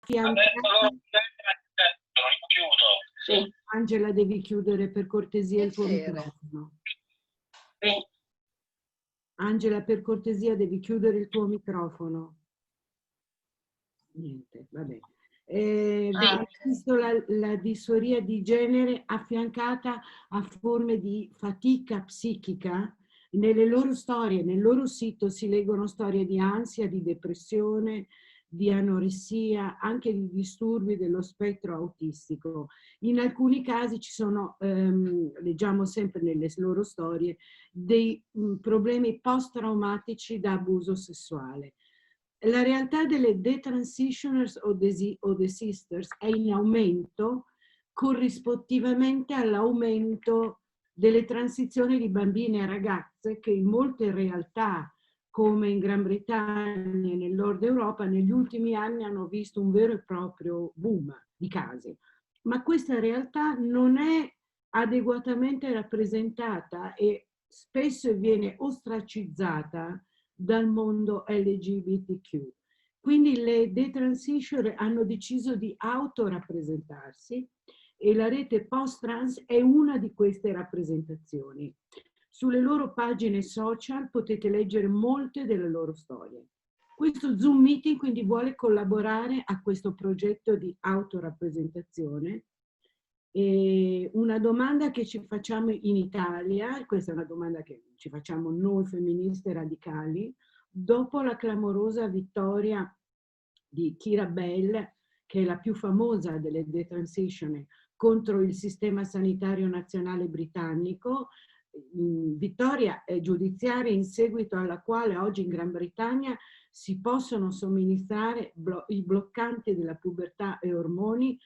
affiancata. Sì. Angela, devi chiudere per cortesia il tuo microfono. Sì. Angela, per cortesia devi chiudere il tuo microfono. Niente, vabbè. Abbiamo visto la disforia di genere affiancata a forme di fatica psichica. Nelle loro storie, nel loro sito si leggono storie di ansia, di depressione, di anoressia, anche di disturbi dello spettro autistico. In alcuni casi ci sono, leggiamo sempre nelle loro storie, dei problemi post-traumatici da abuso sessuale. La realtà delle detransitioners o desisters è in aumento corrispettivamente all'aumento delle transizioni di bambine e ragazze che in molte realtà, come in Gran Bretagna e nel nord Europa, negli ultimi anni hanno visto un vero e proprio boom di casi. Ma questa realtà non è adeguatamente rappresentata e spesso viene ostracizzata dal mondo LGBTQ. Quindi le detransition hanno deciso di autorappresentarsi e la rete post-trans è una di queste rappresentazioni. Sulle loro pagine social potete leggere molte delle loro storie. Questo Zoom Meeting quindi vuole collaborare a questo progetto di autorappresentazione. E una domanda che ci facciamo in Italia, questa è una domanda che ci facciamo noi femministe radicali, dopo la clamorosa vittoria di Kira Bell, che è la più famosa delle detransition contro il sistema sanitario nazionale britannico, vittoria giudiziaria in seguito alla quale oggi in Gran Bretagna si possono somministrare i bloccanti della pubertà e ormoni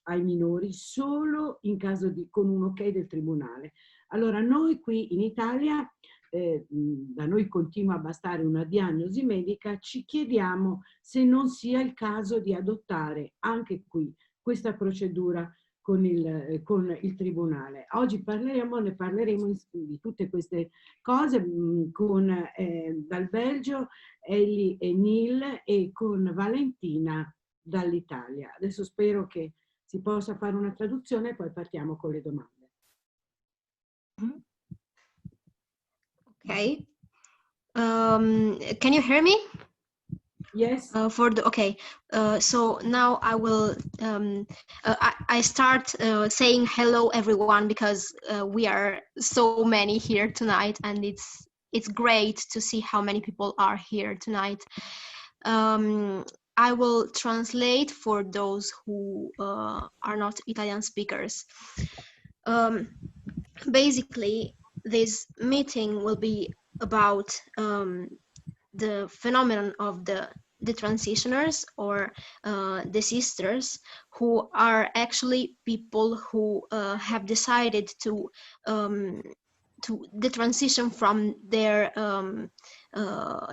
ai minori solo in caso di, con un ok del tribunale. Allora noi qui in Italia, da noi continua a bastare una diagnosi medica, ci chiediamo se non sia il caso di adottare anche qui questa procedura con il tribunale. Oggi ne parleremo di tutte queste cose dal Belgio, Ellie e Neil, e con Valentina dall'Italia. Adesso spero che si possa fare una traduzione e poi partiamo con le domande. Okay. Can you hear me? Yes. So now I will I start saying hello everyone, because we are so many here tonight, and it's great to see how many people are here tonight. I will translate for those who are not Italian speakers. Basically, this meeting will be about the phenomenon of the transitioners, or the sisters, who are actually people who have decided to detransition from their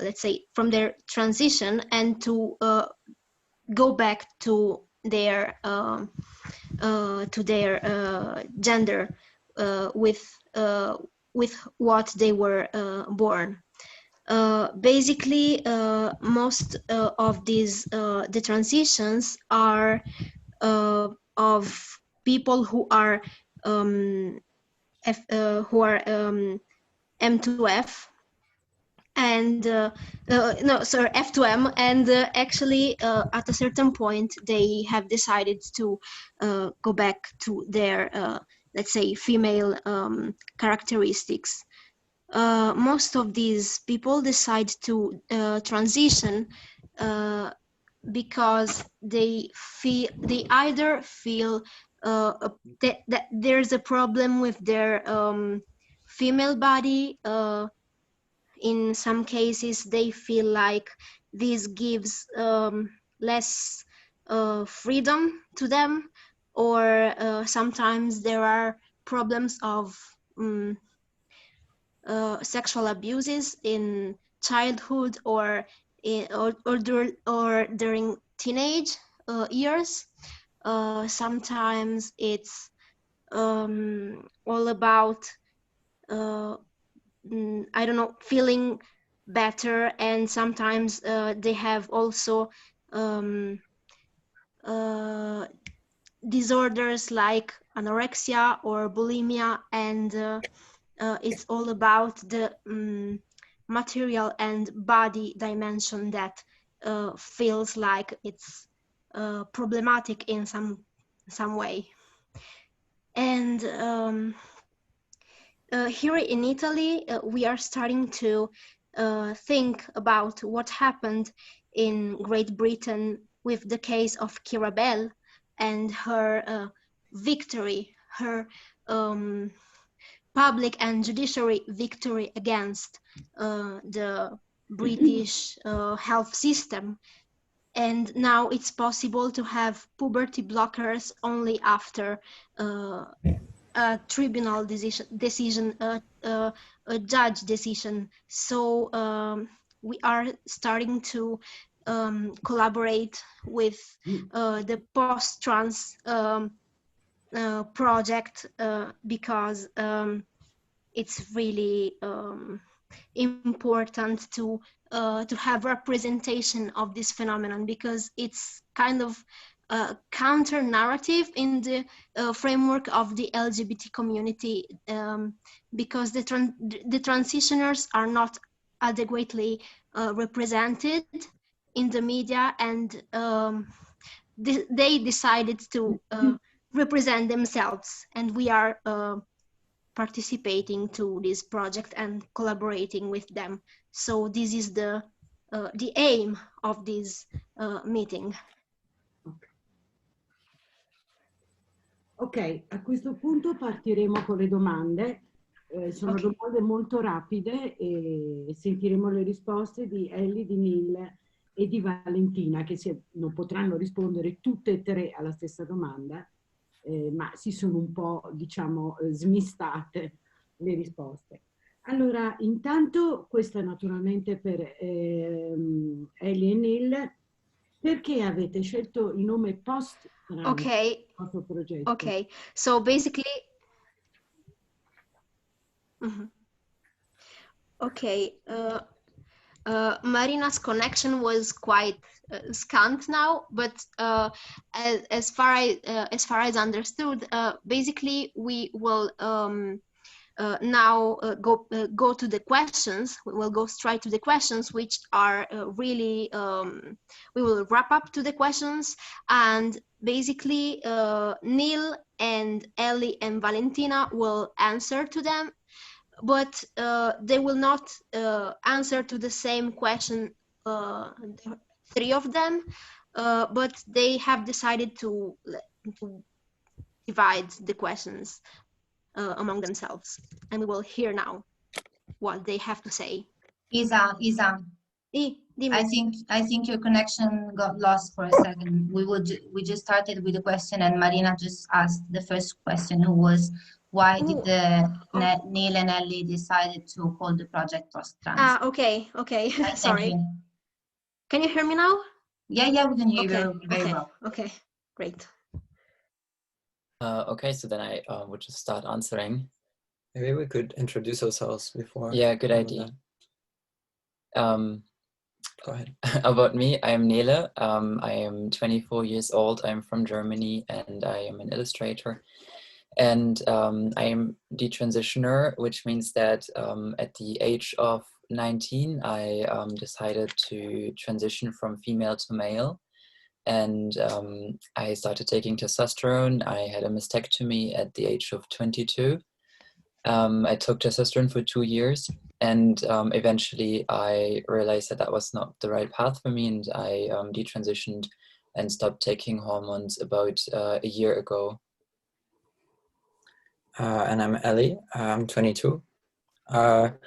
let's say from their transition, and to go back to their gender with what they were born. Basically, most of these the transitions are of people who are M2F, and F2M, and actually at a certain point they have decided to go back to their let's say female characteristics. Most of these people decide to transition because they either feel that there's a problem with their female body. In some cases, they feel like this gives less freedom to them, or sometimes there are problems of sexual abuses in childhood, or during teenage years. Sometimes it's all about I don't know, feeling better, and sometimes they have also disorders like anorexia or bulimia, and it's all about the material and body dimension that feels like it's problematic in some way. And here in Italy, we are starting to think about what happened in Great Britain with the case of Keira Bell and her victory, her public and judiciary victory against the British health system. And now it's possible to have puberty blockers only after a tribunal decision, a judge decision. So we are starting to collaborate with the post-trans project because it's really important to have representation of this phenomenon, because it's kind of counter narrative in the framework of the LGBT community, because the transitioners are not adequately represented in the media, and they decided to represent themselves, and we are participating to this project and collaborating with them. So this is the aim of this meeting. Ok, a questo punto partiremo con le domande. Sono domande molto rapide e sentiremo le risposte di Ellie, di Neil e di Valentina, che non potranno rispondere tutte e tre alla stessa domanda, ma si sono un po', diciamo, smistate le risposte. Allora, intanto, questa naturalmente per Ellie e Neil. Perché avete scelto il nome post-trans Okay. nel vostro progetto? Okay, so basically, okay, Marina's connection was quite scant now, but as far as understood, basically we will now go to the questions. We will go straight to the questions, which are really, we will wrap up to the questions, and basically Neil and Ellie and Valentina will answer to them, but they will not answer to the same question, three of them, but they have decided to divide the questions among themselves, and we will hear now what they have to say. Isa, I think your connection got lost for a second. We just started with the question, and Marina just asked the first question, who was, why did Neil and Ellie decided to call the project post-trans? Okay. Sorry. Can you hear me now? Yeah, we can hear you very well. Okay, great. Okay, so then I would just start answering. Maybe we could introduce ourselves before. Yeah, good idea. Go ahead. About me, I am Nele. I am 24 years old. I'm from Germany, and I am an illustrator. And I am detransitioner, which means that at the age of 19, I decided to transition from female to male. And I started taking testosterone. I had a mastectomy at the age of 22. I took testosterone for 2 years, and eventually I realized that that was not the right path for me, and I detransitioned and stopped taking hormones about a year ago. And I'm Ellie. I'm 22. I'm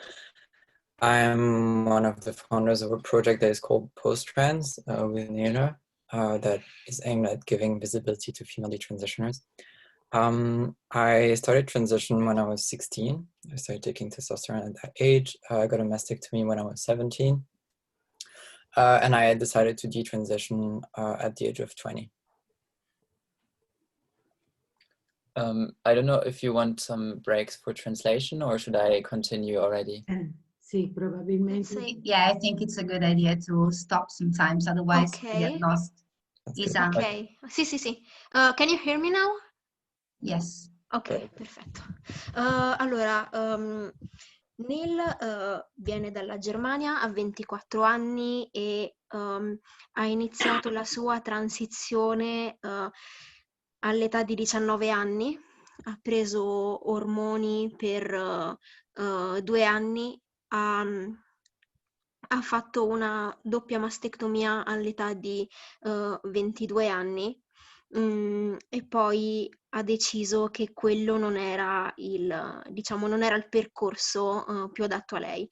one of the founders of a project that is called Post-Trans with Nina, that is aimed at giving visibility to female detransitioners. I started transition when I was 16. I started taking testosterone at that age. I got a mastectomy when I was 17. And I decided to detransition at the age of 20. I don't know if you want some breaks for translation, or should I continue already? Sì, probabilmente. Yeah, I think it's a good idea to stop sometimes, otherwise we get lost. Isa. Ok, sì. Can you hear me now? Yes. Ok, perfetto. Allora, Neil viene dalla Germania, ha 24 anni e ha iniziato la sua transizione all'età di 19 anni. Ha preso ormoni per 2 anni, ha fatto una doppia mastectomia all'età di 22 anni. E poi ha deciso che quello non era non era il percorso più adatto a lei.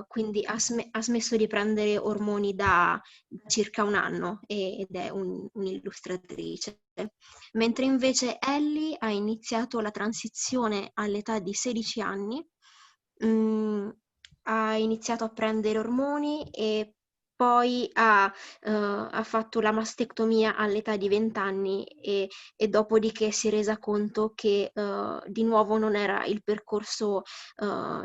Quindi ha smesso di prendere ormoni da circa un anno ed è un'illustratrice. Mentre invece Ellie ha iniziato la transizione all'età di 16 anni. Ha iniziato a prendere ormoni e poi ha fatto la mastectomia all'età di 20 anni e dopodiché si è resa conto che di nuovo non era il percorso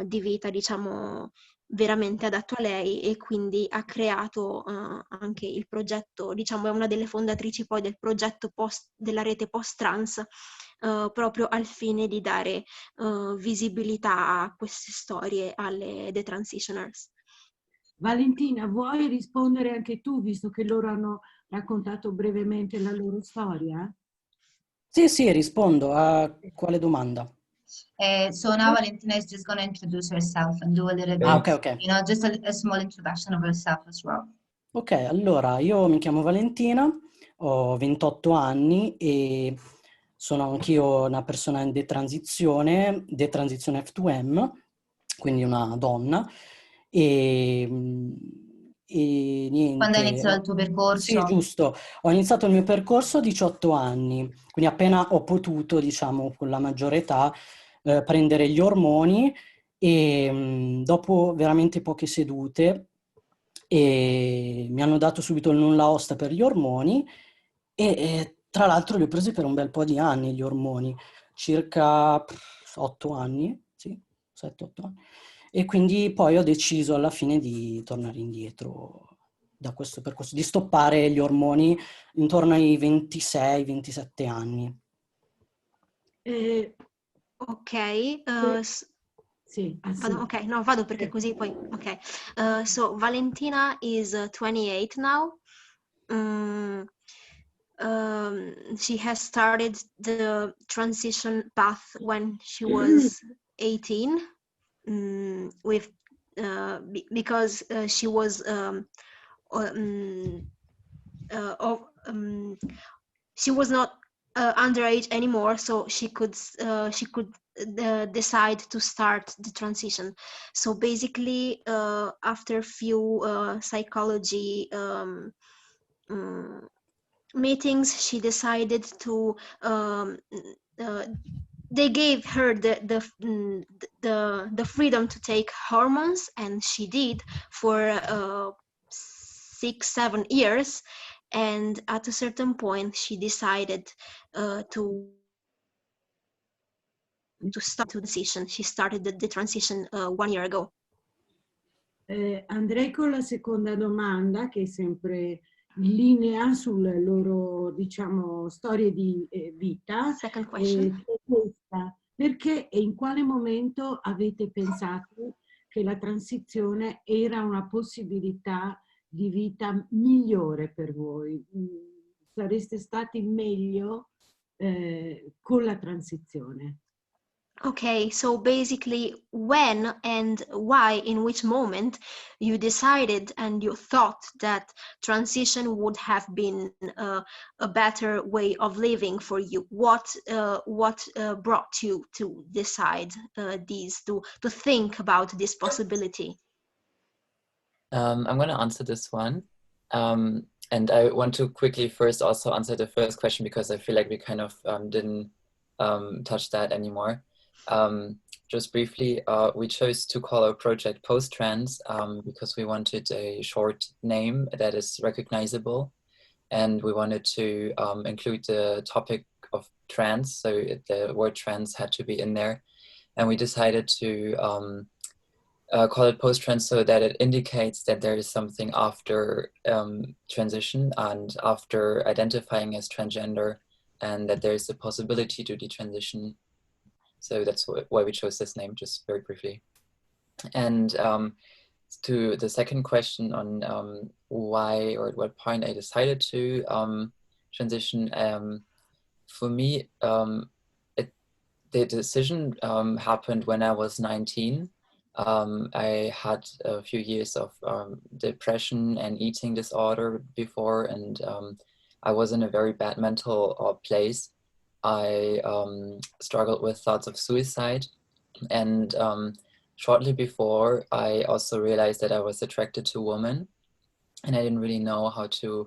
di vita, diciamo, veramente adatto a lei, e quindi ha creato anche il progetto, diciamo, è una delle fondatrici poi del progetto della rete post-trans, proprio al fine di dare visibilità a queste storie alle detransitioners. Valentina, vuoi rispondere anche tu, visto che loro hanno raccontato brevemente la loro storia? Sì, rispondo. A quale domanda? So now Valentina is just going to introduce herself and do a little bit, Ok. you know, just a small introduction of herself as well. Ok, allora io mi chiamo Valentina, ho 28 anni e sono anch'io una persona in detransizione F2M, quindi una donna. E niente. Quando hai iniziato il tuo percorso? Sì, giusto. Ho iniziato il mio percorso a 18 anni, quindi appena ho potuto, diciamo, con la maggiore età, prendere gli ormoni e dopo veramente poche sedute e mi hanno dato subito il nulla osta per gli ormoni e tra l'altro li ho presi per un bel po' di anni gli ormoni, circa 8 anni, sì, 7-8 anni. E quindi poi ho deciso alla fine di tornare indietro da questo percorso, di stoppare gli ormoni intorno ai 26-27 anni. Ok, sì, vado perché così poi, ok. So Valentina is 28 now. She has started the transition path when she was 18, because she was she was not underage anymore, so she could decide to start the transition. So basically, after a few psychology meetings, she decided to they gave her the freedom to take hormones, and she did for 6-7 years. And at a certain point, she decided to start the transition. She started the transition 1 year ago. Andrei con la seconda domanda, che è sempre in linea sulle loro, diciamo, storie di vita. Second question. Perché e in quale momento avete pensato che la transizione era una possibilità di vita migliore per voi? Sareste stati meglio con la transizione? Okay, so basically, when and why, in which moment you decided and you thought that transition would have been a better way of living for you? What brought you to decide to think about this possibility? I'm going to answer this one. And I want to quickly first also answer the first question, because I feel like we kind of didn't touch that anymore. Just briefly, we chose to call our project Post-Trans because we wanted a short name that is recognizable, and we wanted to include the topic of trans, so the word trans had to be in there. And we decided to call it post-trans so that it indicates that there is something after transition and after identifying as transgender, and that there is a possibility to detransition. So that's why we chose this name, just very briefly. And to the second question on why or at what point I decided to transition, for me, the decision happened when I was 19. I had a few years of depression and eating disorder before, and I was in a very bad mental place. I struggled with thoughts of suicide, and shortly before, I also realized that I was attracted to women, and I didn't really know how to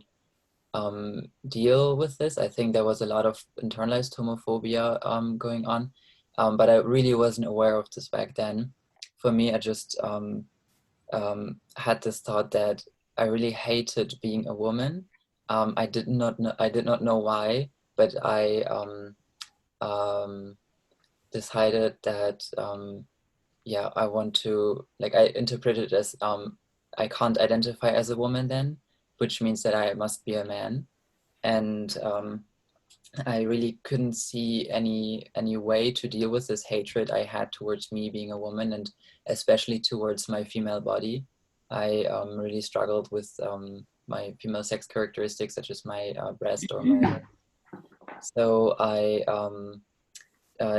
deal with this. I think there was a lot of internalized homophobia going on, but I really wasn't aware of this back then. For me, I just had this thought that I really hated being a woman. I did not know why, but I decided that yeah, I want to, like, I interpreted it as I can't identify as a woman then, which means that I must be a man. And I really couldn't see any way to deal with this hatred I had towards me being a woman, and especially towards my female body. I really struggled with my female sex characteristics, such as my breast or my... So I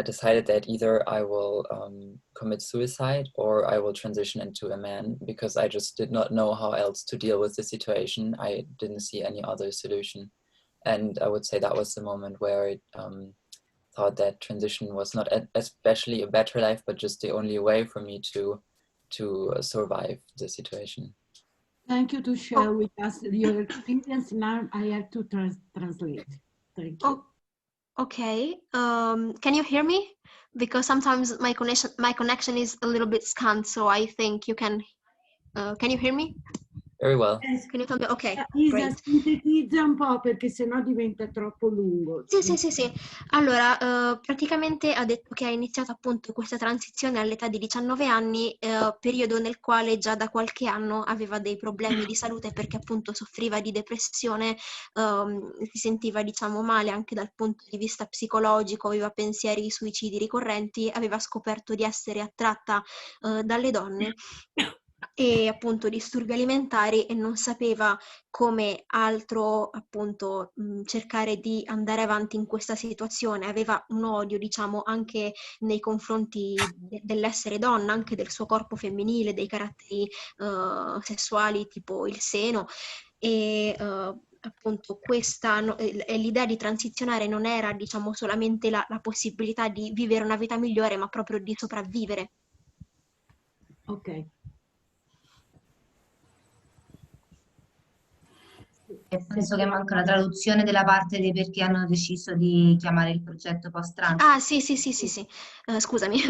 decided that either I will commit suicide or I will transition into a man, because I just did not know how else to deal with the situation. I didn't see any other solution. And I would say that was the moment where I thought that transition was not especially a better life, but just the only way for me to survive the situation. Thank you to share with us your experience. Now I have to translate. Thank you. Okay. Can you hear me? Because sometimes my connection is a little bit scant, so I think you can. Can you hear me? Very well. Can you tell me? Ok, Isa, sintetizza un po' perché sennò diventa troppo lungo. Sì. Allora, praticamente ha detto che ha iniziato appunto questa transizione all'età di 19 anni, periodo nel quale già da qualche anno aveva dei problemi di salute perché appunto soffriva di depressione, si sentiva diciamo male anche dal punto di vista psicologico, aveva pensieri di suicidi ricorrenti, aveva scoperto di essere attratta dalle donne e appunto disturbi alimentari, e non sapeva come altro appunto cercare di andare avanti in questa situazione. Aveva un odio diciamo anche nei confronti dell'essere donna, anche del suo corpo femminile, dei caratteri sessuali tipo il seno, e appunto l'idea di transizionare non era diciamo solamente la possibilità di vivere una vita migliore, ma proprio di sopravvivere. Ok. E penso che manca la traduzione della parte dei perché hanno deciso di chiamare il progetto post-trans. Ah, sì. Scusami.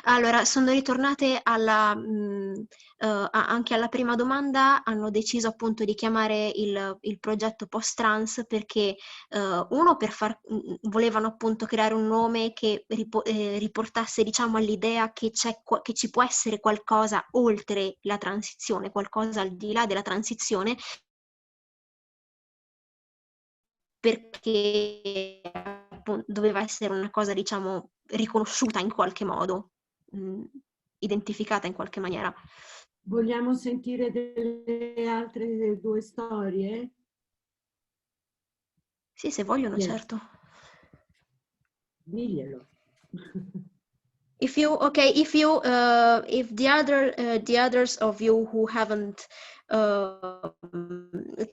Allora, sono ritornate anche alla prima domanda. Hanno deciso appunto di chiamare il progetto post-trans perché uno, volevano appunto creare un nome che riportasse diciamo all'idea che ci può essere qualcosa oltre la transizione, qualcosa al di là della transizione, perché appunto doveva essere una cosa, diciamo, riconosciuta in qualche modo, identificata in qualche maniera. Vogliamo sentire delle altre due storie? Sì, se vogliono, Yes. certo. Diglielo. If the others of you who haven't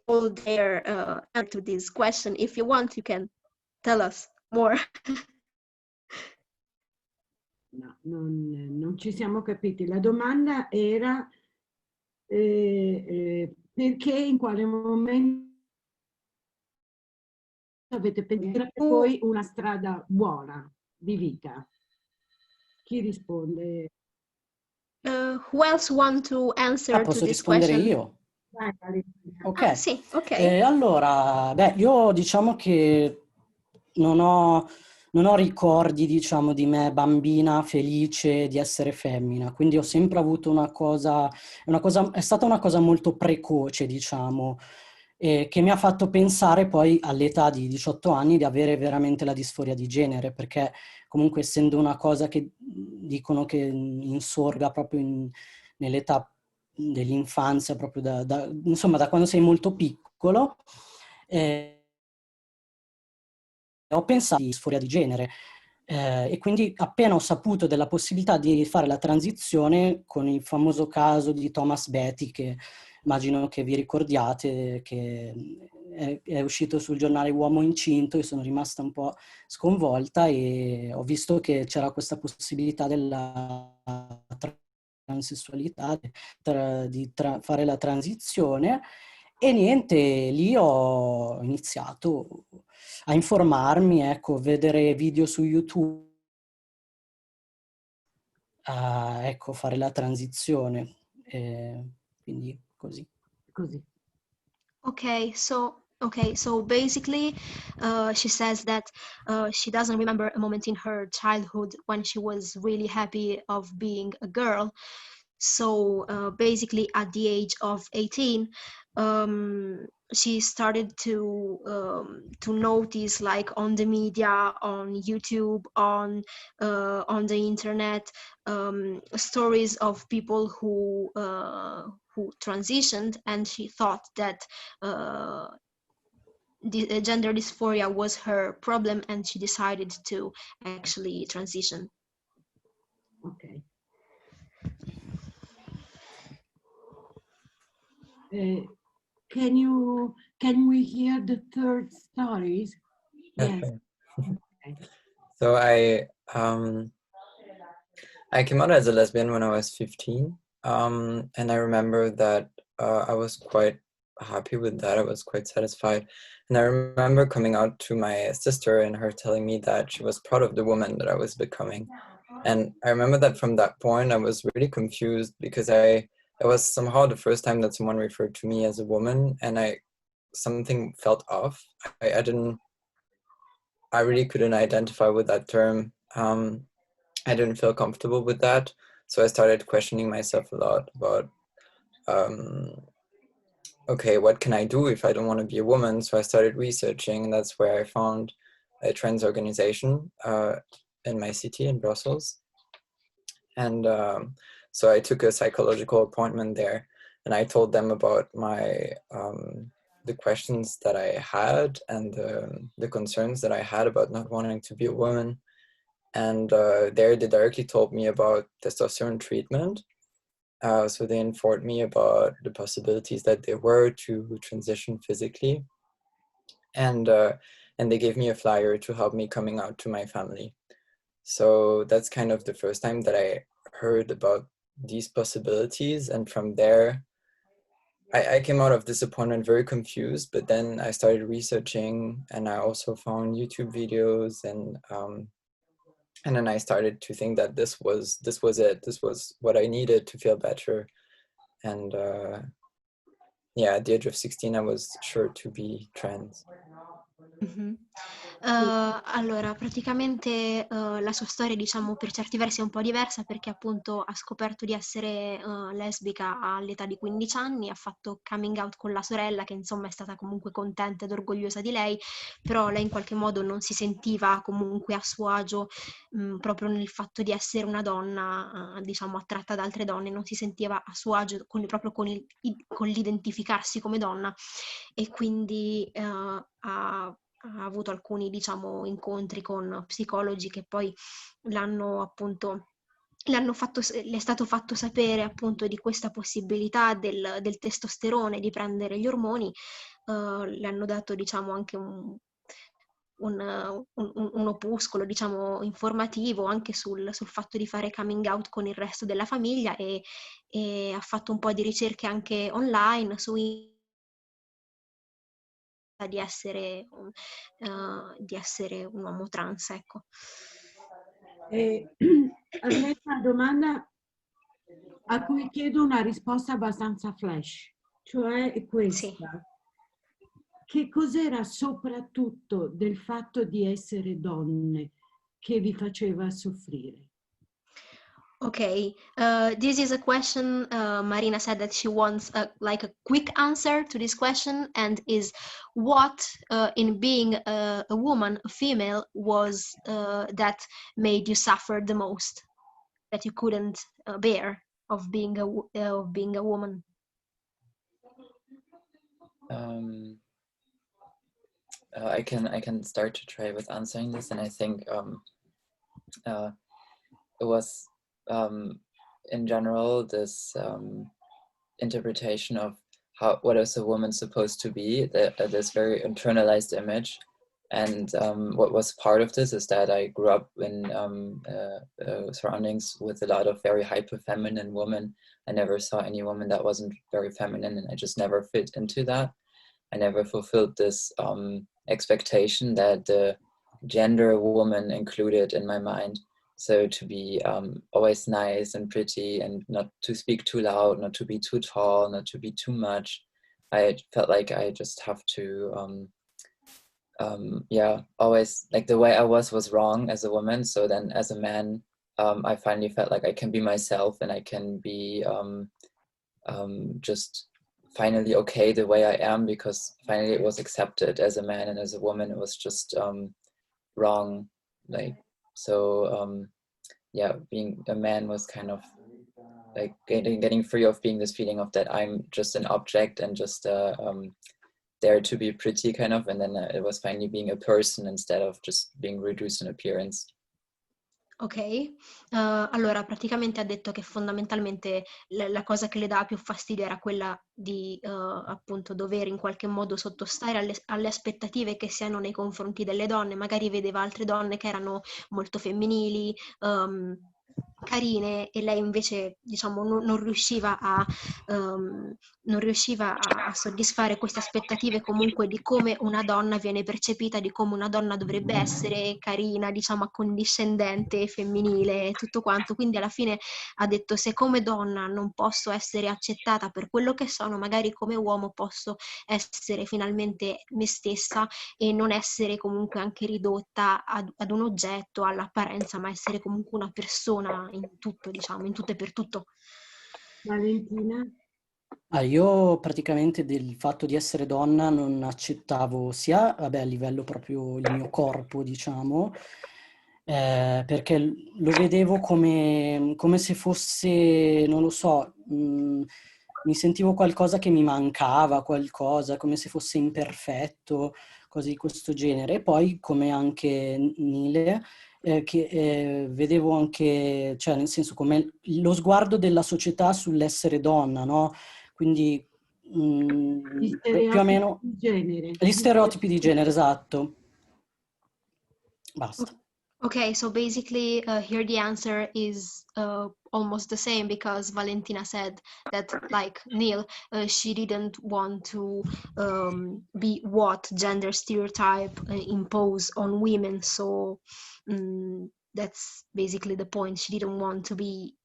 told their answer to this question, if you want, you can tell us more. No, non ci siamo capiti. La domanda era perché, in quale momento avete pensato poi una strada buona di vita? Chi risponde? Who else want to answer to Posso this rispondere question? io? Ok. Sì, ok. Allora, io diciamo che non ho non ho ricordi, diciamo, di me bambina felice di essere femmina, quindi ho sempre avuto è stata una cosa molto precoce, diciamo, che mi ha fatto pensare poi all'età di 18 anni di avere veramente la disforia di genere, perché comunque essendo una cosa che dicono che insorga proprio nell'età dell'infanzia, proprio insomma, da quando sei molto piccolo, ho pensato di disforia di genere. E quindi appena ho saputo della possibilità di fare la transizione con il famoso caso di Thomas Betty, che immagino che vi ricordiate, che è uscito sul giornale Uomo Incinto, e sono rimasta un po' sconvolta e ho visto che c'era questa possibilità della transessualità, di fare la transizione. E niente, lì ho iniziato a informarmi, ecco, vedere video su YouTube, ecco, fare la transizione, quindi così. Okay, so basically, she says that she doesn't remember a moment in her childhood when she was really happy of being a girl. So basically, at the age of 18, she started to notice, like on the media, on YouTube, on the internet, stories of people who transitioned, and she thought that the gender dysphoria was her problem, and she decided to actually transition. Ok. Can we hear the third stories? Yes. Okay. So I came out as a lesbian when I was 15, and I remember that I was quite happy with that. I was quite satisfied. And I remember coming out to my sister and her telling me that she was proud of the woman that I was becoming. And I remember that from that point, I was really confused because it was somehow the first time that someone referred to me as a woman, and something felt off. I really couldn't identify with that term. I didn't feel comfortable with that. So I started questioning myself a lot about, okay, what can I do if I don't want to be a woman? So I started researching, and that's where I found a trans organization in my city, in Brussels. And so I took a psychological appointment there, and I told them about the questions that I had and the concerns that I had about not wanting to be a woman. And there they directly told me about testosterone treatment. So they informed me about the possibilities that there were to transition physically. And they gave me a flyer to help me coming out to my family. So that's kind of the first time that I heard about these possibilities. And from there, I came out of this appointment very confused, but then I started researching, and I also found YouTube videos, and then I started to think that this was it. This was what I needed to feel better. And yeah, at the age of 16, I was sure to be trans. Mm-hmm. Allora, praticamente la sua storia, diciamo, per certi versi è un po' diversa, perché appunto ha scoperto di essere lesbica all'età di 15 anni, ha fatto coming out con la sorella, che insomma è stata comunque contenta ed orgogliosa di lei, però lei in qualche modo non si sentiva comunque a suo agio proprio nel fatto di essere una donna, diciamo, attratta da altre donne, non si sentiva a suo agio proprio con l'identificarsi come donna, e quindi ha avuto alcuni, diciamo, incontri con psicologi che poi le è stato fatto sapere appunto di questa possibilità del testosterone, di prendere gli ormoni. Le hanno dato, diciamo, anche un opuscolo, diciamo, informativo anche sul fatto di fare coming out con il resto della famiglia, e ha fatto un po' di ricerche anche online su di essere un uomo trans, ecco. Avrei una domanda a cui chiedo una risposta abbastanza flash, cioè questa. Sì. Che cos'era soprattutto del fatto di essere donne che vi faceva soffrire? Okay, this is a question. Marina said that she wants like a quick answer to this question, and is what in being a woman, a female, was that made you suffer the most, that you couldn't bear of being a woman? I can start to try with answering this, and I think it was in general this interpretation of what is a woman supposed to be, this very internalized image. And what was part of this is that I grew up in surroundings with a lot of very hyper feminine women. I never saw any woman that wasn't very feminine, and I just never fit into that. I never fulfilled this expectation that the gender woman included in my mind. So to be always nice and pretty, and not to speak too loud, not to be too tall, not to be too much. I felt like I just have to, always, like, the way I was wrong as a woman. So then as a man, I finally felt like I can be myself, and I can be just finally okay the way I am, because finally it was accepted as a man, and as a woman it was just wrong. Like, so being a man was kind of like getting free of being this feeling of that I'm just an object and just there to be pretty, kind of, and then it was finally being a person instead of just being reduced in appearance. Ok, allora praticamente ha detto che fondamentalmente la cosa che le dava più fastidio era quella di appunto dover in qualche modo sottostare alle aspettative che si hanno nei confronti delle donne. Magari vedeva altre donne che erano molto femminili, carine, e lei invece, diciamo, non riusciva a soddisfare queste aspettative comunque di come una donna viene percepita, di come una donna dovrebbe essere, carina, diciamo, accondiscendente, femminile e tutto quanto. Quindi alla fine ha detto: se come donna non posso essere accettata per quello che sono, magari come uomo posso essere finalmente me stessa e non essere comunque anche ridotta ad un oggetto, all'apparenza, ma essere comunque una persona in tutto, diciamo, in tutto e per tutto. Valentina? Io praticamente del fatto di essere donna non accettavo sia, vabbè, a livello proprio il mio corpo, diciamo, perché lo vedevo come se fosse, non lo so, mi sentivo qualcosa che mi mancava, qualcosa, come se fosse imperfetto, cose di questo genere. E poi, come anche Nile, che vedevo anche, cioè nel senso, come lo sguardo della società sull'essere donna, no? Quindi più o meno Di genere. gli stereotipi di genere, esatto. Basta. Okay, so basically here the answer is almost the same, because Valentina said that, like Neil, she didn't want to be what gender stereotype impose on women. So that's basically the point. She didn't want to be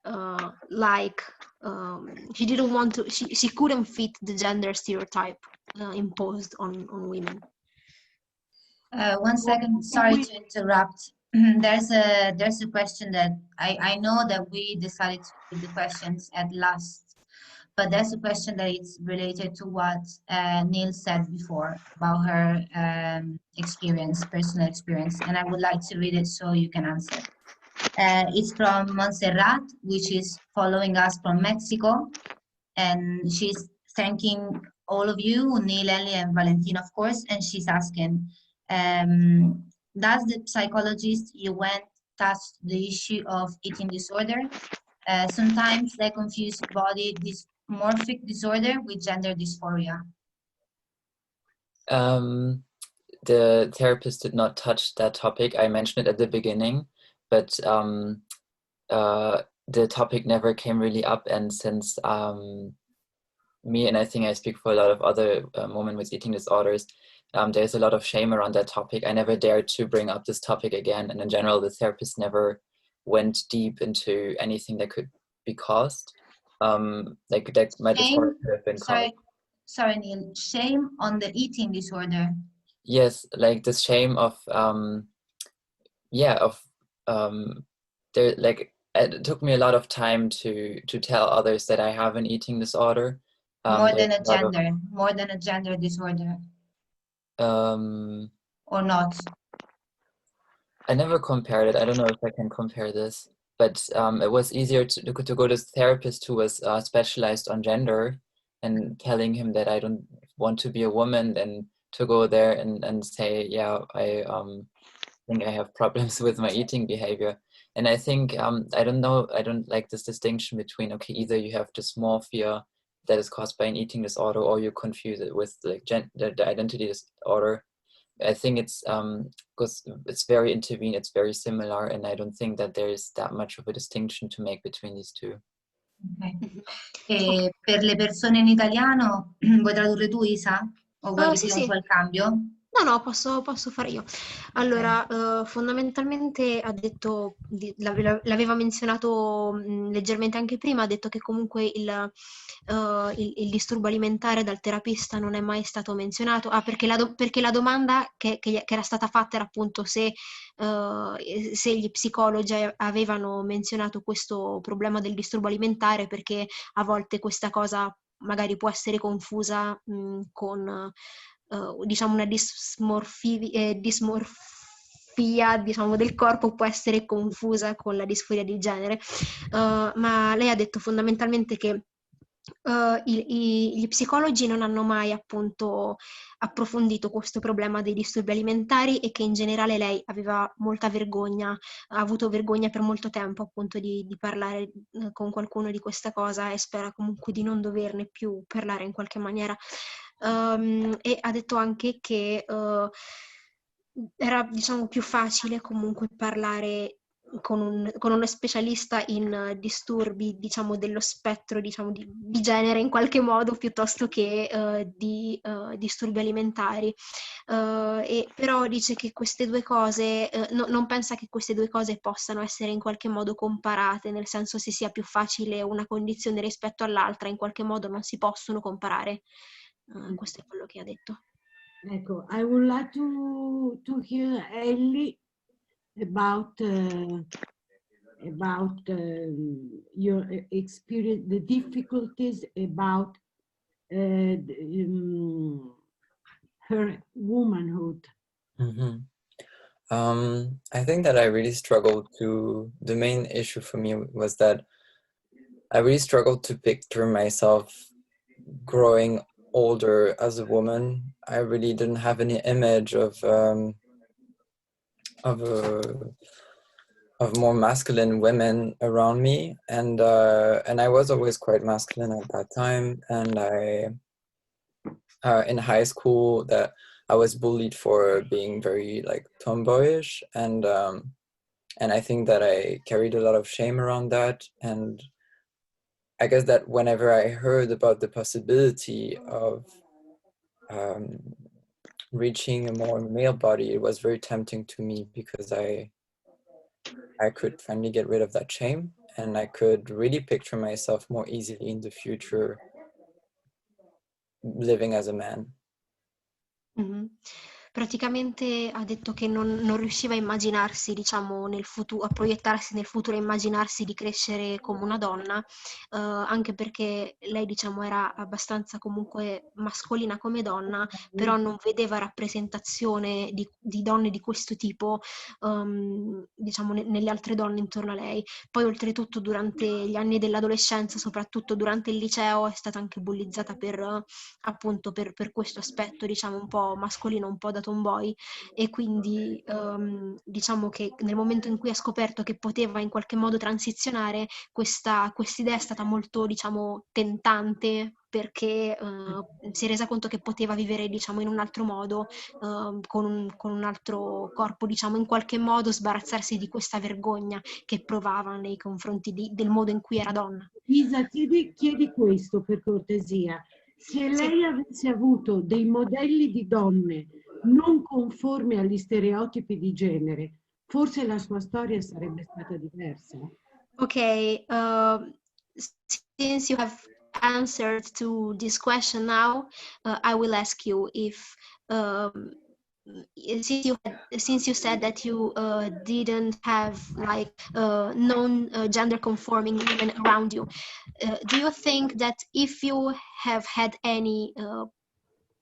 she didn't want to, she couldn't fit the gender stereotype imposed on women. 1 second, sorry to interrupt. There's a question that I know that we decided to put the questions at last, but there's a question that is related to what Neil said before about her experience, personal experience, and I would like to read it so you can answer. It's from Montserrat, which is following us from Mexico, and she's thanking all of you, Neil, Ellie, and Valentina, of course, and she's asking, does the psychologist you went touch the issue of eating disorder? Sometimes they confuse body dysmorphic disorder with gender dysphoria. The therapist did not touch that topic. I mentioned it at the beginning, but the topic never came really up, and since me, and I think I speak for a lot of other women with eating disorders, there's a lot of shame around that topic. I never dared to bring up this topic again, and in general the therapist never went deep into anything that could be caused, like that my disorder could have been caused. Sorry Neil, shame on the eating disorder. Yes, like the shame of there, like, it took me a lot of time to tell others that I have an eating disorder. More than a gender disorder. Or not? I never compared it. I don't know if I can compare this, but it was easier to go to a therapist who was specialized on gender, and telling him that I don't want to be a woman, than to go there and say, yeah, I think I have problems with my eating behavior. And I think, I don't like this distinction between, okay, either you have dysmorphia that is caused by an eating disorder, or you confuse it with like the identity disorder. I think it's because it's very intervened, it's very similar, and I don't think that there is that much of a distinction to make between these two. Okay. E per le persone in italiano, vuoi tradurre tu, Isa? O vuoi che sì, sia sì. un po' il cambio? No, posso fare io. Allora, fondamentalmente ha detto, l'aveva menzionato leggermente anche prima, ha detto che comunque il disturbo alimentare dal terapista non è mai stato menzionato. Perché la domanda che era stata fatta era appunto se gli psicologi avevano menzionato questo problema del disturbo alimentare, perché a volte questa cosa magari può essere confusa con diciamo una dismorfia, diciamo, del corpo, può essere confusa con la disforia di genere, ma lei ha detto fondamentalmente che gli psicologi non hanno mai appunto approfondito questo problema dei disturbi alimentari, e che in generale lei aveva molta vergogna, ha avuto vergogna per molto tempo appunto di parlare con qualcuno di questa cosa, e spera comunque di non doverne più parlare in qualche maniera. E ha detto anche che era, diciamo, più facile comunque parlare con uno specialista in disturbi, diciamo, dello spettro, diciamo, di genere in qualche modo, piuttosto che di disturbi alimentari. E però dice che queste due cose, non pensa che queste due cose possano essere in qualche modo comparate, nel senso, se sia più facile una condizione rispetto all'altra, in qualche modo non si possono comparare. Questo è quello che ha detto. Ecco, I would like to hear Ellie about your experience, the difficulties about her womanhood. Mm-hmm. I think that I really struggled the main issue for me was that I really struggled to picture myself growing older as a woman. I really didn't have any image of more masculine women around me, and I was always quite masculine at that time. And I in high school that I was bullied for being very like tomboyish, and I think that I carried a lot of shame around that. And I guess that whenever I heard about the possibility of reaching a more male body, it was very tempting to me, because I could finally get rid of that shame, and I could really picture myself more easily in the future living as a man. Mm-hmm. Praticamente ha detto che non riusciva a immaginarsi, diciamo, a proiettarsi nel futuro, a immaginarsi di crescere come una donna, anche perché lei, diciamo, era abbastanza comunque mascolina come donna, però non vedeva rappresentazione di donne di questo tipo, diciamo, nelle altre donne intorno a lei. Poi oltretutto durante gli anni dell'adolescenza, soprattutto durante il liceo, è stata anche bullizzata appunto per questo aspetto, diciamo, un po' mascolino, un po' da tomboy, e quindi diciamo che nel momento in cui ha scoperto che poteva in qualche modo transizionare, questa idea è stata molto, diciamo, tentante, perché si è resa conto che poteva vivere, diciamo, in un altro modo, con un altro corpo, diciamo, in qualche modo sbarazzarsi di questa vergogna che provava nei confronti del modo in cui era donna. Isa, chiedi questo per cortesia. Se lei avesse avuto dei modelli di donne non conformi agli stereotipi di genere, forse la sua storia sarebbe stata diversa. Okay, since you have answered to this question now, I will ask you if since you said that you didn't have like non-gender conforming women around you, do you think that if you have had any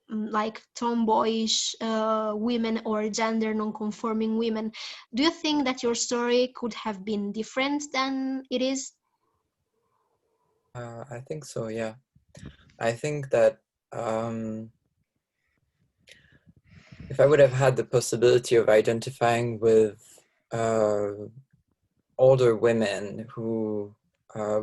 like tomboyish women or gender non-conforming women, do you think that your story could have been different than it is? I think so, yeah. I think that if I would have had the possibility of identifying with older women who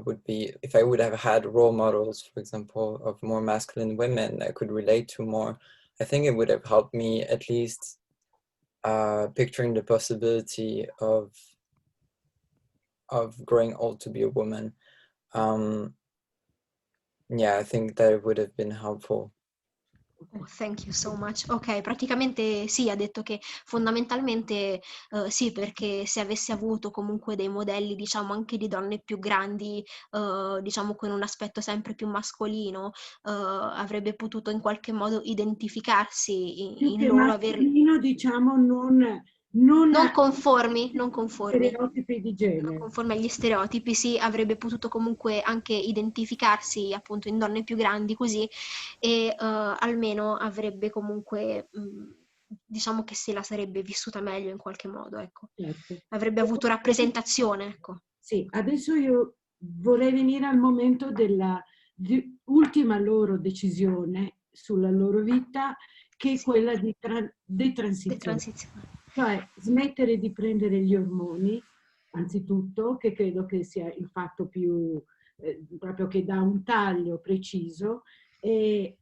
would be, if I would have had role models, for example, of more masculine women I could relate to more, I think it would have helped me at least picturing the possibility of growing old to be a woman. Yeah, I think that it would have been helpful. Oh, thank you so much. Ok, praticamente sì, ha detto che fondamentalmente sì, perché se avessi avuto comunque dei modelli, diciamo, anche di donne più grandi, diciamo, con un aspetto sempre più mascolino, avrebbe potuto in qualche modo identificarsi in loro, mascolino, diciamo, non conformi, stereotipi di genere. non conformi agli stereotipi, sì, avrebbe potuto comunque anche identificarsi appunto in donne più grandi così, e almeno avrebbe comunque, diciamo che se la sarebbe vissuta meglio in qualche modo, ecco. Certo. Avrebbe avuto rappresentazione, ecco. Sì, adesso io vorrei venire al momento della ultima loro decisione sulla loro vita, che è quella di detransizione. Cioè smettere di prendere gli ormoni, anzitutto, che credo che sia il fatto più, proprio che dà un taglio preciso, e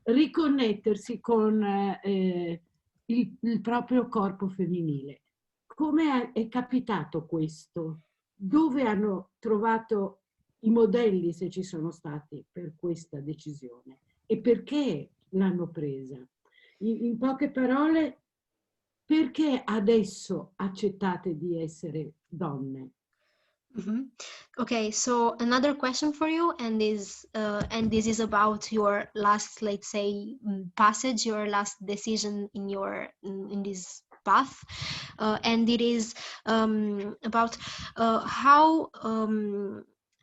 riconnettersi con il proprio corpo femminile. Come è capitato questo? Dove hanno trovato i modelli, se ci sono stati, per questa decisione? E perché l'hanno presa? In poche parole, perché adesso accettate di essere donne? Mm-hmm. Okay, so another question for you, and this is about your last, let's say, passage, your last decision in your in this path, and it is about how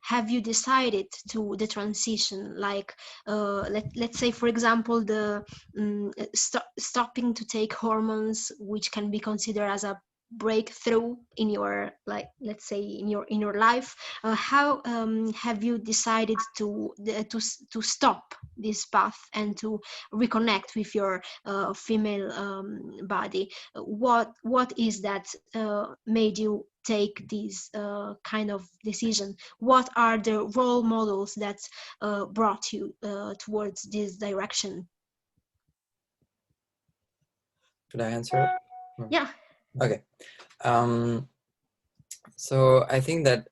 have you decided to the transition, like let's say, for example, the stopping to take hormones, which can be considered as a breakthrough in your, like, let's say, in your life. How have you decided to stop this path and to reconnect with your female body? What is that made you take this kind of decision? What are the role models that brought you towards this direction? Should I answer? Yeah. Okay. So I think that,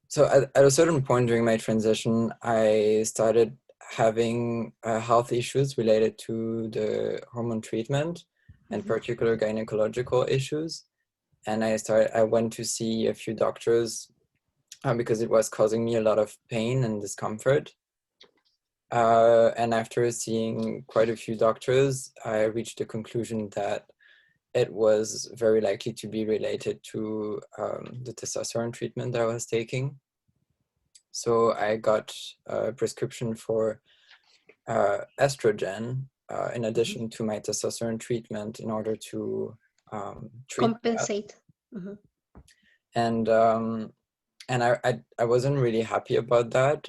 so at a certain point during my transition, I started having health issues related to the hormone treatment, and particular gynecological issues. And I went to see a few doctors because it was causing me a lot of pain and discomfort. And after seeing quite a few doctors, I reached the conclusion that it was very likely to be related to the testosterone treatment that I was taking. So I got a prescription for estrogen in addition to my testosterone treatment in order to compensate. And I wasn't really happy about that.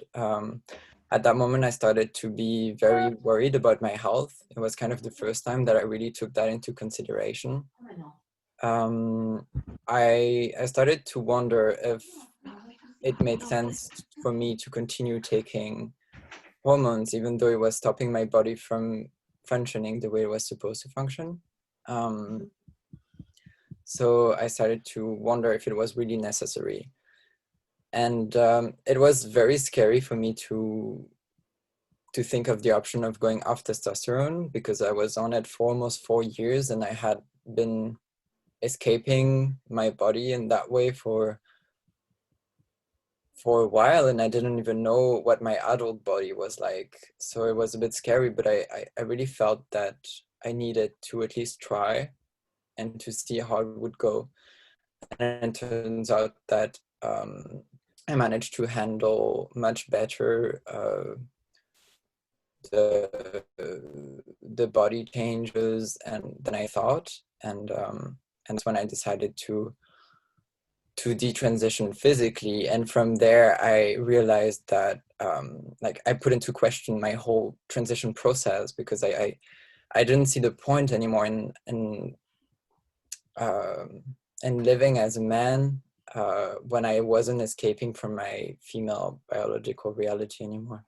At that moment, I started to be very worried about my health. It was kind of the first time that I really took that into consideration. I started to wonder if it made sense for me to continue taking hormones, even though it was stopping my body from functioning the way it was supposed to function. So I started to wonder if it was really necessary. And it was very scary for me to think of the option of going off testosterone, because I was on it for almost 4 years and I had been escaping my body in that way for for a while, and I didn't even know what my adult body was like. So it was a bit scary, but I really felt that I needed to at least try and to see how it would go. And it turns out that I managed to handle much better the body changes than I thought, and that's when I decided to detransition physically. And from there I realized that like I put into question my whole transition process, because I didn't see the point anymore in living as a man when I wasn't escaping from my female biological reality anymore.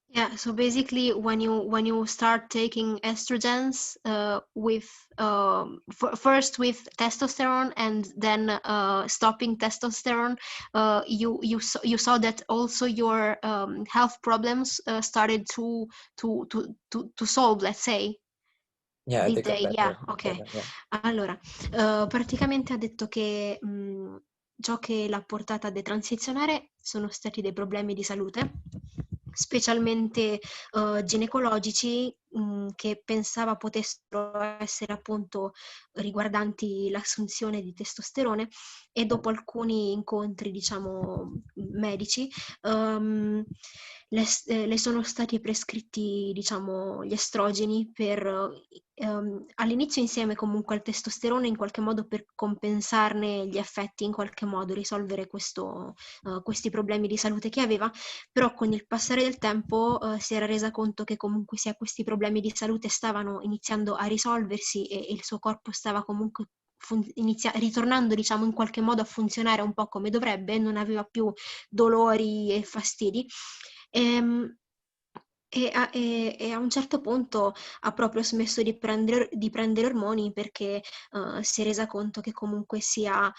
Yeah, so basically when you start taking estrogens with first with testosterone and then stopping testosterone, you saw that also your health problems started to solve, let's say. Yeah, they got better. Yeah, ok. Better, yeah. Allora, praticamente ha detto che ciò che l'ha portata a detransizionare sono stati dei problemi di salute, specialmente ginecologici, che pensava potessero essere appunto riguardanti l'assunzione di testosterone, e dopo alcuni incontri, diciamo, medici, le sono stati prescritti, diciamo, gli estrogeni per all'inizio insieme comunque al testosterone, in qualche modo per compensarne gli effetti, in qualche modo risolvere questi problemi di salute che aveva, però con il passare del tempo si era resa conto che comunque sia questi problemi di salute stavano iniziando a risolversi e il suo corpo stava comunque ritornando, diciamo, in qualche modo a funzionare un po' come dovrebbe, non aveva più dolori e fastidi. E a un certo punto ha proprio smesso di prendere ormoni, perché si è resa conto che comunque sia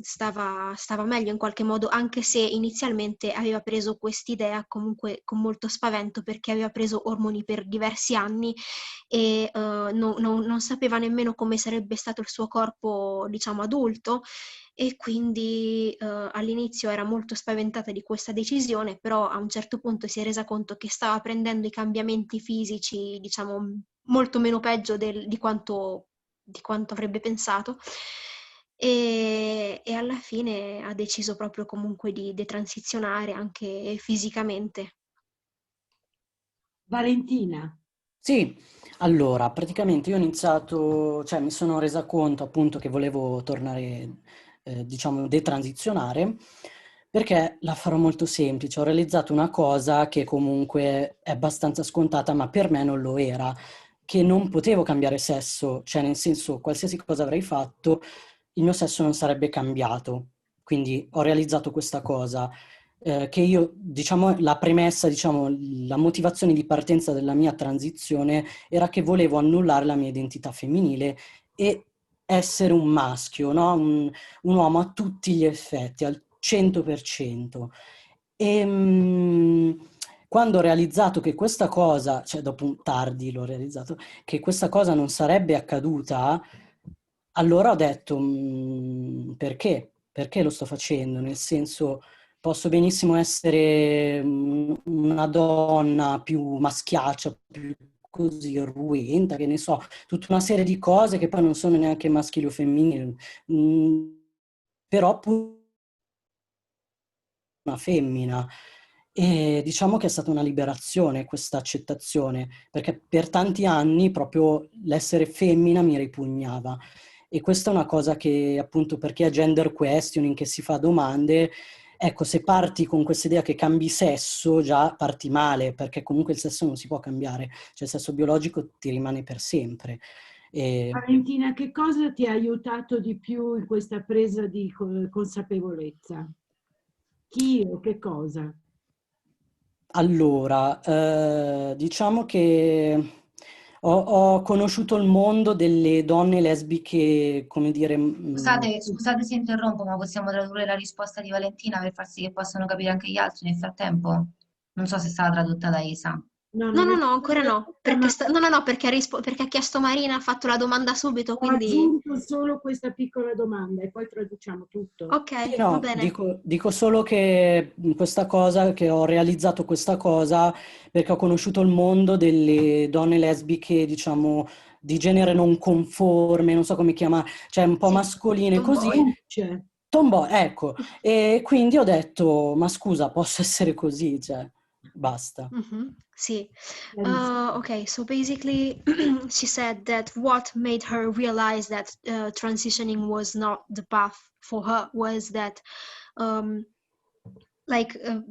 stava meglio in qualche modo, anche se inizialmente aveva preso quest'idea comunque con molto spavento, perché aveva preso ormoni per diversi anni e non sapeva nemmeno come sarebbe stato il suo corpo, diciamo, adulto. E quindi all'inizio era molto spaventata di questa decisione, però a un certo punto si è resa conto che stava prendendo i cambiamenti fisici, diciamo, molto meno peggio di quanto avrebbe pensato, e alla fine ha deciso proprio comunque di detransizionare anche fisicamente. Valentina. Sì, allora, praticamente io ho iniziato, cioè mi sono resa conto appunto che volevo tornare, diciamo, detransizionare, perché la farò molto semplice. Ho realizzato una cosa che comunque è abbastanza scontata, ma per me non lo era, che non potevo cambiare sesso, cioè nel senso, qualsiasi cosa avrei fatto, il mio sesso non sarebbe cambiato. Quindi ho realizzato questa cosa. Che io, diciamo, la premessa, diciamo, la motivazione di partenza della mia transizione era che volevo annullare la mia identità femminile e essere un maschio, no? Un uomo a tutti gli effetti, al 100%. E quando ho realizzato che questa cosa, cioè dopo tardi l'ho realizzato, che questa cosa non sarebbe accaduta, allora ho detto, perché? Perché lo sto facendo? Nel senso, posso benissimo essere una donna più maschiaccia, più così ruenta, che ne so, tutta una serie di cose che poi non sono neanche maschili o femminili, però una femmina. E diciamo che è stata una liberazione questa accettazione, perché per tanti anni proprio l'essere femmina mi ripugnava. E questa è una cosa che appunto per chi ha gender questioning, che si fa domande, ecco, se parti con questa idea che cambi sesso, già parti male, perché comunque il sesso non si può cambiare, cioè il sesso biologico ti rimane per sempre. Valentina, che cosa ti ha aiutato di più in questa presa di consapevolezza? Chi o che cosa? Allora, diciamo che ho conosciuto il mondo delle donne lesbiche, come dire... Scusate se interrompo, ma possiamo tradurre la risposta di Valentina per far sì che possano capire anche gli altri nel frattempo? Non so se è stata tradotta da Isa. No, ancora no, perché perché ha chiesto Marina, ha fatto la domanda subito, Ho quindi... aggiunto solo questa piccola domanda e poi traduciamo tutto. Ok, Sì, va no, bene. dico solo che questa cosa, che ho realizzato questa cosa perché ho conosciuto il mondo delle donne lesbiche, diciamo, di genere non conforme, non so come chiama, cioè un po' Sì, mascoline così. tomboy. C'è. Tomboy, ecco. E quindi ho detto, ma scusa, posso essere così? Cioè, basta. Sì. Chiarissimo. Okay, so basically she said that what made her realize that transitioning was not the path for her was that um,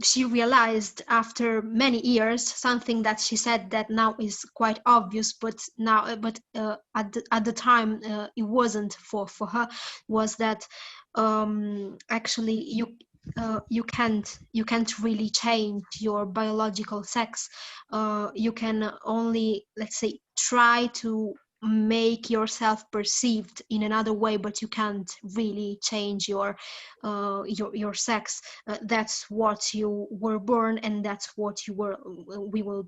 she realized after many years something that she said that now is quite obvious, but at the time it wasn't for her, was that actually you can't really change your biological sex. You can only, let's say, try to make yourself perceived in another way, but you can't really change your sex. That's what you were born, and that's what you will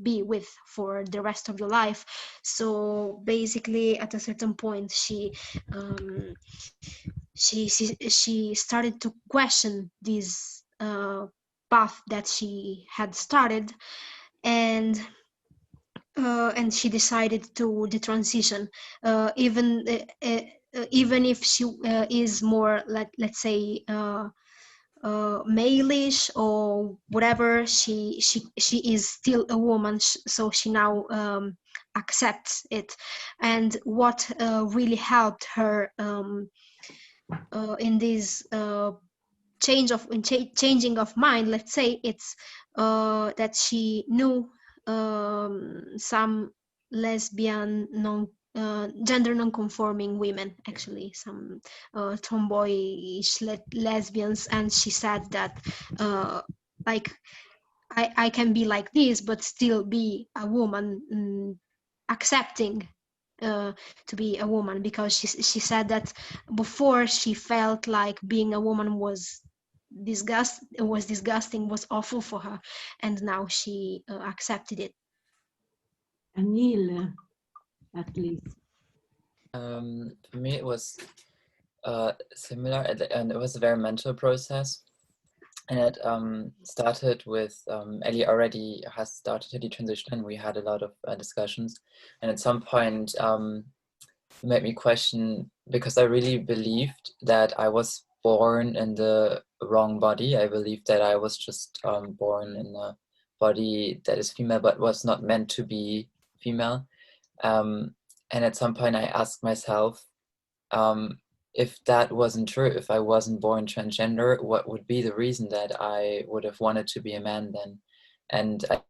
be with for the rest of your life. So basically, at a certain point, she started to question this path that she had started, and she decided to detransition, even if she is more, let's say, male-ish or whatever. She is still a woman, so she now accepts it. And what really helped her in this changing of mind, let's say, it's that she knew some lesbian gender non-conforming women, actually some tomboyish lesbians, and she said that like I can be like this but still be a woman, accepting to be a woman, because she said that before she felt like being a woman was disgusting, was awful for her, and now she accepted it. Anil, at least. For me, it was similar, and it was a very mental process. And it started with Ellie already has started to detransition, and we had a lot of discussions. And at some point, it made me question, because I really believed that I was born in the wrong body. I believed that I was just born in a body that is female, but was not meant to be female. And at some point, I asked myself, if that wasn't true, if I wasn't born transgender, what would be the reason that I would have wanted to be a man then? And I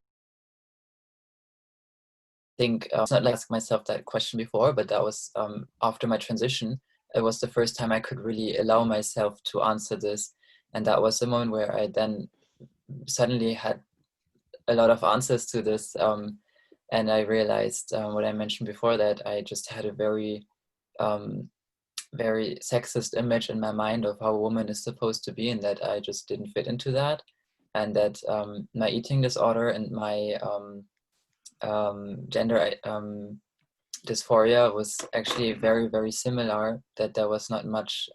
think it's not like I asked myself that question before, but that was after my transition. It was the first time I could really allow myself to answer this. And that was the moment where I then suddenly had a lot of answers to this. And I realized what I mentioned before, that I just had a very sexist image in my mind of how a woman is supposed to be, and that I just didn't fit into that, and that my eating disorder and my gender dysphoria was actually very, very similar, that there was not much,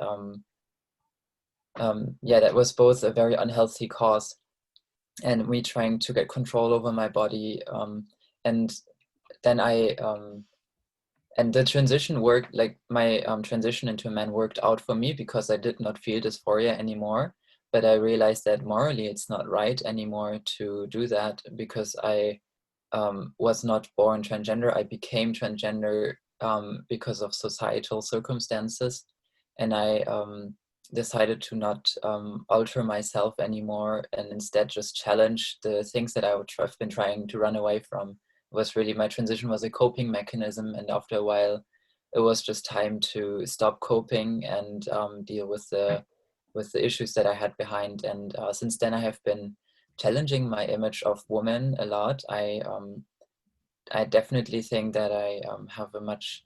that was both a very unhealthy cause, and me trying to get control over my body, and then and the transition worked, like my transition into a man worked out for me, because I did not feel dysphoria anymore. But I realized that morally it's not right anymore to do that, because I was not born transgender. I became transgender because of societal circumstances. And I decided to not alter myself anymore, and instead just challenge the things that I've been trying to run away from. Was really, my transition was a coping mechanism, and after a while it was just time to stop coping and deal with the issues that I had behind. And since then I have been challenging my image of woman a lot. I definitely think that I have a much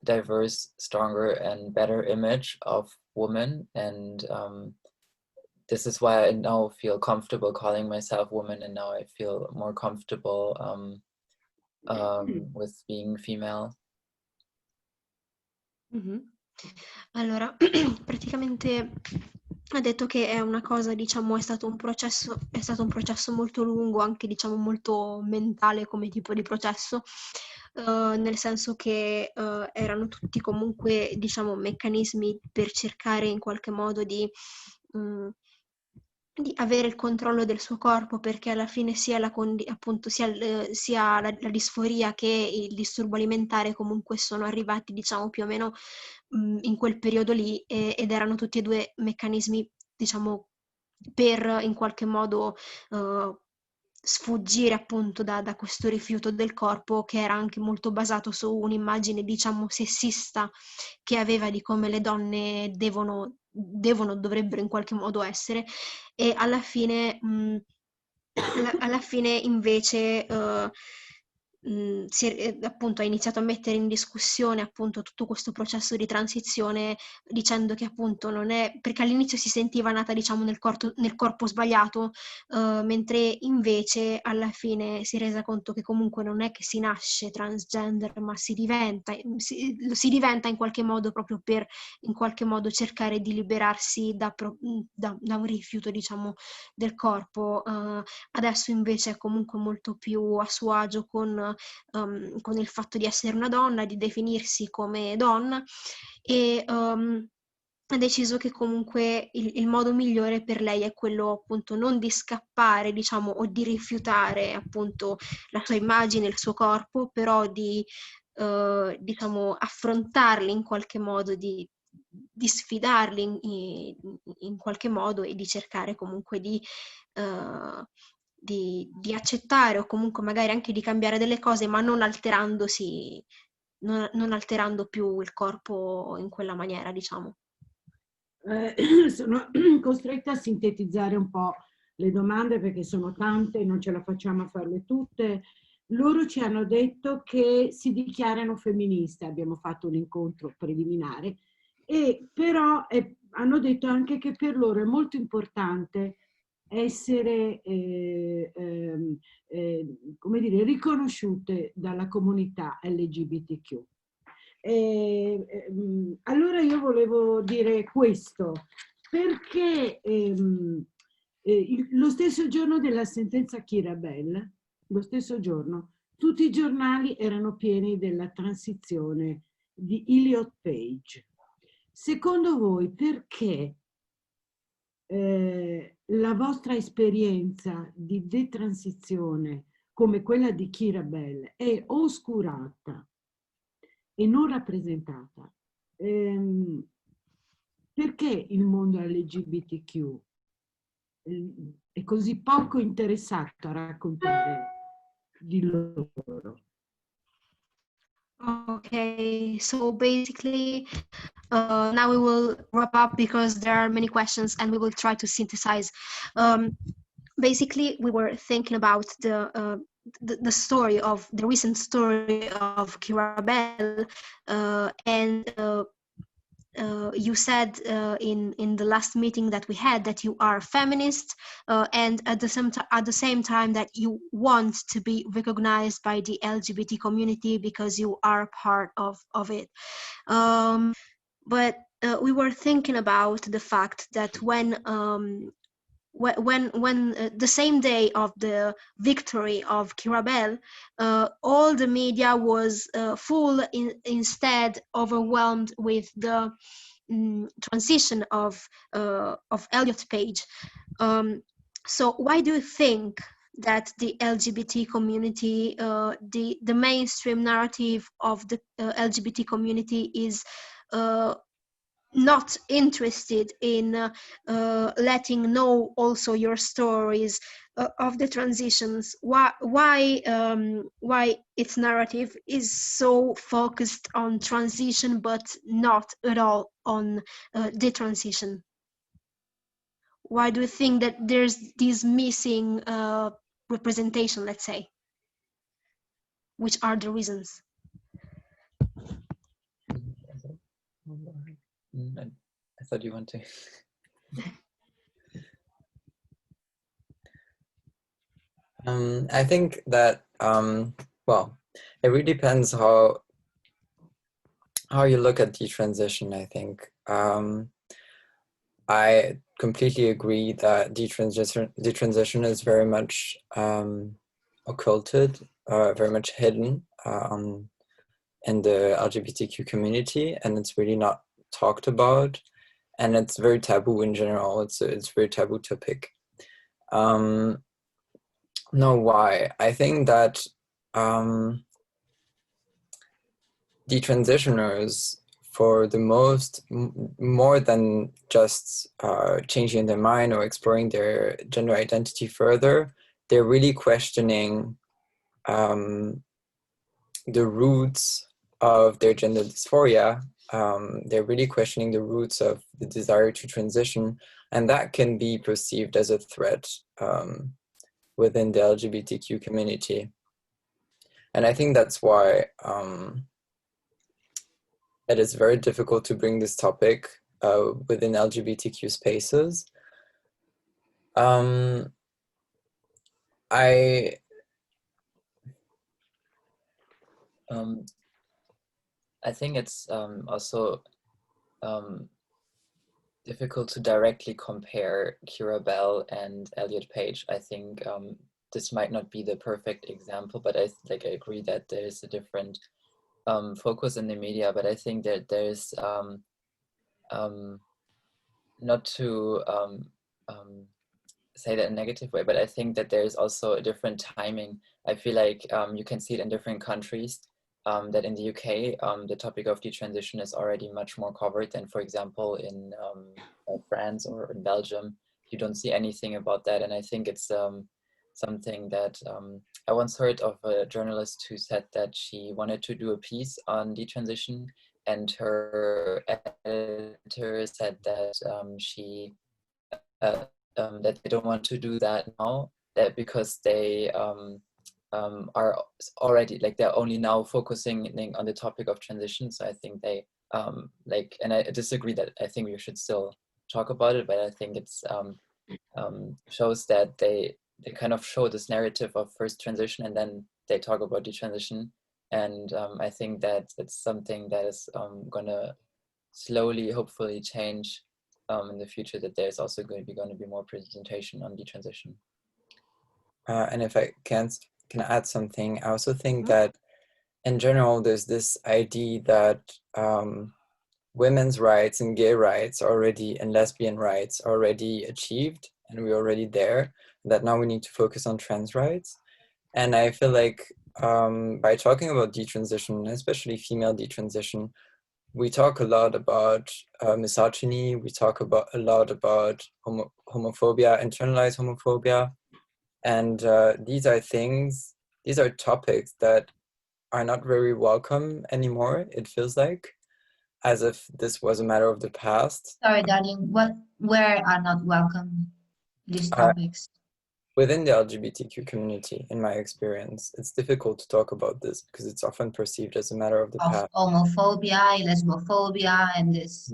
diverse, stronger and better image of woman, and this is why I now feel comfortable calling myself woman, and now I feel more comfortable with being female. Allora, praticamente ha detto che è una cosa, diciamo, è stato un processo molto lungo, anche diciamo molto mentale come tipo di processo, nel senso che erano tutti comunque, diciamo, meccanismi per cercare in qualche modo di avere il controllo del suo corpo, perché alla fine sia la disforia che il disturbo alimentare comunque sono arrivati, diciamo, più o meno in quel periodo lì, ed erano tutti e due meccanismi, diciamo, per in qualche modo sfuggire appunto da questo rifiuto del corpo, che era anche molto basato su un'immagine, diciamo, sessista che aveva di come le donne dovrebbero in qualche modo essere, e alla fine invece appunto ha iniziato a mettere in discussione appunto tutto questo processo di transizione, dicendo che appunto non è, perché all'inizio si sentiva nata, diciamo, nel corpo sbagliato, mentre invece alla fine si è resa conto che comunque non è che si nasce transgender, ma si diventa in qualche modo, proprio per in qualche modo cercare di liberarsi da un rifiuto, diciamo, del corpo. Adesso invece è comunque molto più a suo agio con il fatto di essere una donna, di definirsi come donna, e ha deciso che comunque il modo migliore per lei è quello appunto non di scappare, diciamo, o di rifiutare appunto la sua immagine, il suo corpo, però di diciamo affrontarli in qualche modo, di sfidarli in qualche modo, e di cercare comunque di accettare, o comunque magari anche di cambiare delle cose, ma non alterando più il corpo in quella maniera, diciamo. Sono costretta a sintetizzare un po' le domande perché sono tante e non ce la facciamo a farle tutte. Loro ci hanno detto che si dichiarano femministe, abbiamo fatto un incontro preliminare, e però hanno detto anche che per loro è molto importante essere come dire, riconosciute dalla comunità LGBTQ. Allora io volevo dire questo, perché lo stesso giorno della sentenza Kirabel, lo stesso giorno, tutti i giornali erano pieni della transizione di Elliot Page. Secondo voi perché la vostra esperienza di detransizione come quella di Kirabel è oscurata e non rappresentata? Perché il mondo LGBTQ è così poco interessato a raccontare di loro? Okay, so basically, now we will wrap up because there are many questions and we will try to synthesize. Basically, we were thinking about the story of the recent story of Kirabel, and you said in the last meeting that we had that you are a feminist, and at the same time that you want to be recognized by the LGBT community because you are part of it. But we were thinking about the fact that when the same day of the victory of Kirabel, all the media was instead overwhelmed with the transition of Elliot Page. So why do you think that the LGBT community, the mainstream narrative of the LGBT community is not interested in letting know also your stories of the transitions? Why its narrative is so focused on transition but not at all on the transition? Why do you think that there's this missing representation, let's say? Which are the reasons? I thought you want to. I think that, well, it really depends how you look at detransition, I think. I completely agree that detransition is very much occulted, very much hidden in the LGBTQ community, and it's really not talked about, and it's very taboo in general. It's very taboo topic. No, why? I think that detransitioners, for the most, more than just changing their mind or exploring their gender identity further, they're really questioning the roots of their gender dysphoria. They're really questioning the roots of the desire to transition, and that can be perceived as a threat within the LGBTQ community. And I think that's why it is very difficult to bring this topic within LGBTQ spaces. I think it's also difficult to directly compare Keira Bell and Elliot Page. I think this might not be the perfect example, but I agree that there is a different focus in the media. But I think that there's not to say that in a negative way, but I think that there's also a different timing. I feel like you can see it in different countries. That in the UK, the topic of detransition is already much more covered than, for example, in France or in Belgium. You don't see anything about that, and I think it's something that I once heard of a journalist who said that she wanted to do a piece on detransition, and her editor said that that they don't want to do that now, that because they are already they're only now focusing on the topic of transition. So I think they and I disagree that I think we should still talk about it, but I think it's shows that they kind of show this narrative of first transition and then they talk about detransition, and I think that it's something that is gonna slowly hopefully change in the future, that there's also going to be more presentation on detransition. And if I can add something, I also think that in general, there's this idea that women's rights and gay rights already, and lesbian rights already achieved, and we're already there, that now we need to focus on trans rights. And I feel like by talking about detransition, especially female detransition, we talk a lot about misogyny, we talk a lot about homophobia, internalized homophobia. And these are topics that are not very welcome anymore, it feels like, as if this was a matter of the past. Sorry, darling, where are not welcome these topics? Within the LGBTQ community, in my experience, it's difficult to talk about this because it's often perceived as a matter of the past. Homophobia, lesbophobia, and this.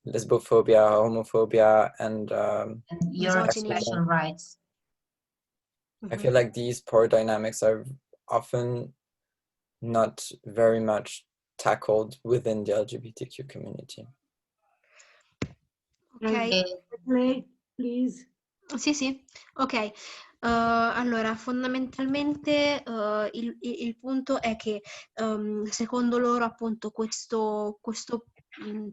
Lesbophobia, homophobia, and your special rights. I feel like these power dynamics are often not very much tackled within the LGBTQ community. Ok. Please. Sì, ok. Allora, fondamentalmente il punto è che secondo loro appunto questo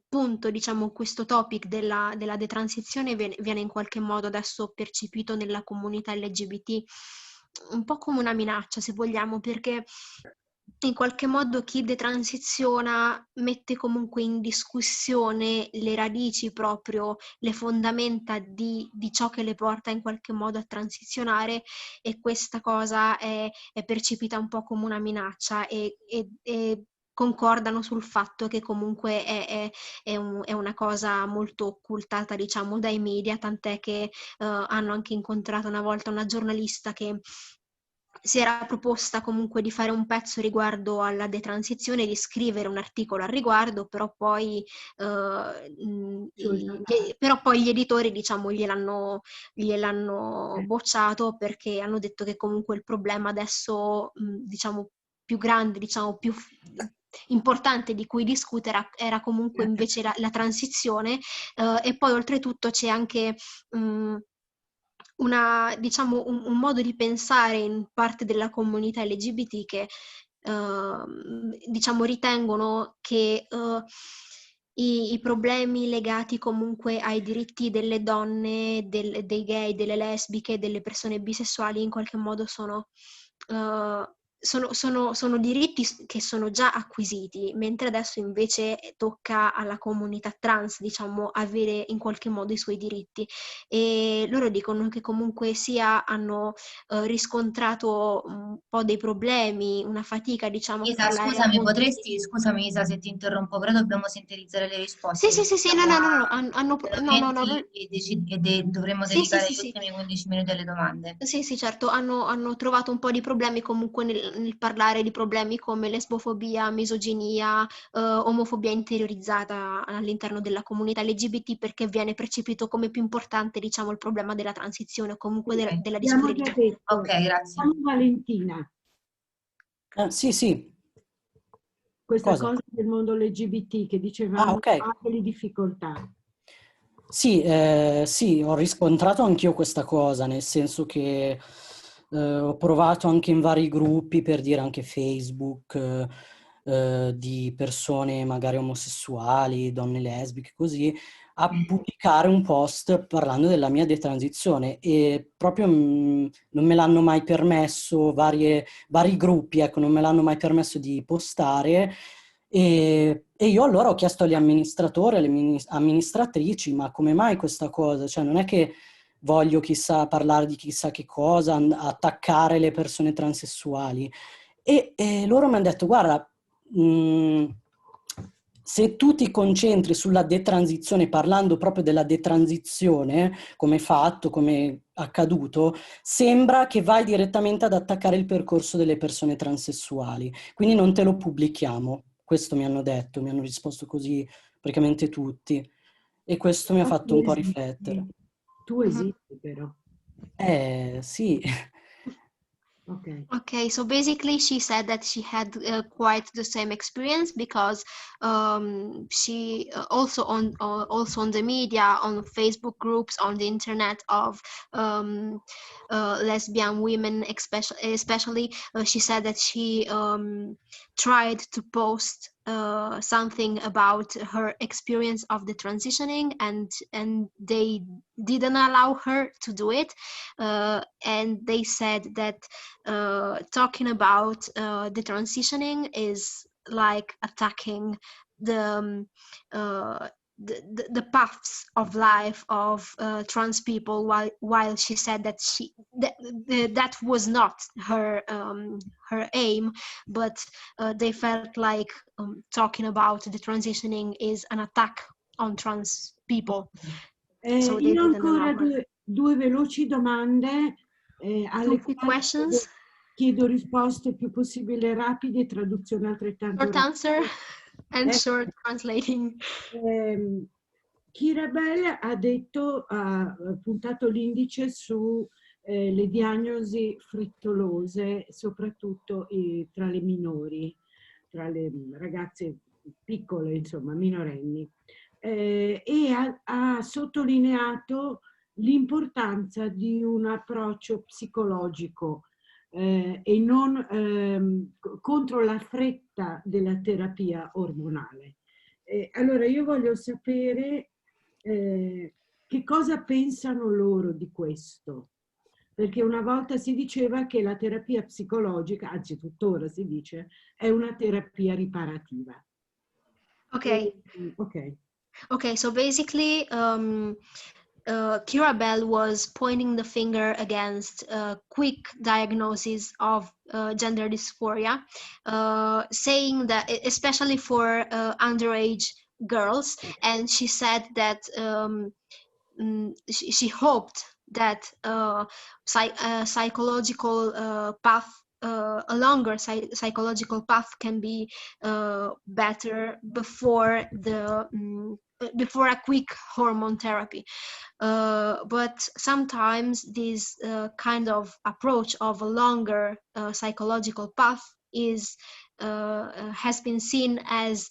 punto, diciamo, questo topic della detransizione viene in qualche modo adesso percepito nella comunità LGBT un po' come una minaccia, se vogliamo, perché in qualche modo chi detransiziona mette comunque in discussione le radici, proprio le fondamenta di ciò che le porta in qualche modo a transizionare, e questa cosa è percepita un po' come una minaccia e concordano sul fatto che comunque è una cosa molto occultata, diciamo, dai media, tant'è che hanno anche incontrato una volta una giornalista che si era proposta comunque di fare un pezzo riguardo alla detransizione, di scrivere un articolo al riguardo, però poi gli editori, diciamo, gliel'hanno bocciato, perché hanno detto che comunque il problema adesso, diciamo, più grande, diciamo, più importante di cui discutere era comunque invece la transizione, e poi oltretutto c'è anche diciamo, un modo di pensare in parte della comunità LGBT che diciamo ritengono che i problemi legati comunque ai diritti delle donne, dei gay, delle lesbiche, delle persone bisessuali in qualche modo sono diritti che sono già acquisiti, mentre adesso invece tocca alla comunità trans, diciamo, avere in qualche modo i suoi diritti. E loro dicono che comunque sia hanno riscontrato un po' dei problemi, una fatica, diciamo, a Isa, parlare scusami Isa se ti interrompo, però dobbiamo sintetizzare le risposte. Sì, no, Dovremmo sì, dedicare gli sì. ultimi 15 minuti alle domande. Sì, certo, hanno trovato un po' di problemi comunque nel parlare di problemi come lesbofobia, misoginia, omofobia interiorizzata all'interno della comunità LGBT, perché viene percepito come più importante, diciamo, il problema della transizione o comunque della Abbiamo disforia già di detto. Ok, grazie. Valentina. Sì. Questa Cosa? cosa del mondo LGBT che dicevamo, Ok. ha delle difficoltà. Sì, ho riscontrato anch'io questa cosa, nel senso che ho provato anche in vari gruppi, per dire anche Facebook, di persone magari omosessuali, donne lesbiche, così, a pubblicare un post parlando della mia detransizione, e proprio non me l'hanno mai permesso, vari gruppi, ecco, non me l'hanno mai permesso di postare. E io allora ho chiesto agli amministratori, alle amministratrici, ma come mai questa cosa? Cioè non è che voglio parlare di chissà che cosa, attaccare le persone transessuali. E loro mi hanno detto, guarda, se tu ti concentri sulla detransizione, parlando proprio della detransizione, come fatto, come accaduto, sembra che vai direttamente ad attaccare il percorso delle persone transessuali, quindi non te lo pubblichiamo. Questo mi hanno detto, mi hanno risposto così praticamente tutti, e questo mi ha fatto un po' riflettere. Tu esisti però. Sì. Okay, so basically she said that she had quite the same experience because she also on the media, on Facebook groups, on the internet of lesbian women, especially she said that she tried to post something about her experience of the transitioning, and they didn't allow her to do it, and they said that talking about the transitioning is like attacking the paths of life of trans people, while she said that that was not her aim, but they felt like talking about the transitioning is an attack on trans people. So they Io ho didn't allow ancora her. due veloci domande alle Two quick quali questions. chiedo risposte più possibile rapide e traduzione altrettanto Short answer rapida. and short translating. Keira Bell ha puntato l'indice su le diagnosi frettolose, soprattutto tra le minori, tra le ragazze piccole, insomma, minorenni. E ha sottolineato l'importanza di un approccio psicologico e non contro la fretta della terapia ormonale. Allora io voglio sapere che cosa pensano loro di questo, perché una volta si diceva che la terapia psicologica, anzi tuttora si dice, è una terapia riparativa. Okay, so basically Keira Bell was pointing the finger against quick diagnosis of gender dysphoria, saying that especially for underage girls, and she said that she hoped that psychological path, a longer psychological path can be better before before a quick hormone therapy. But sometimes this kind of approach of a longer psychological path is has been seen as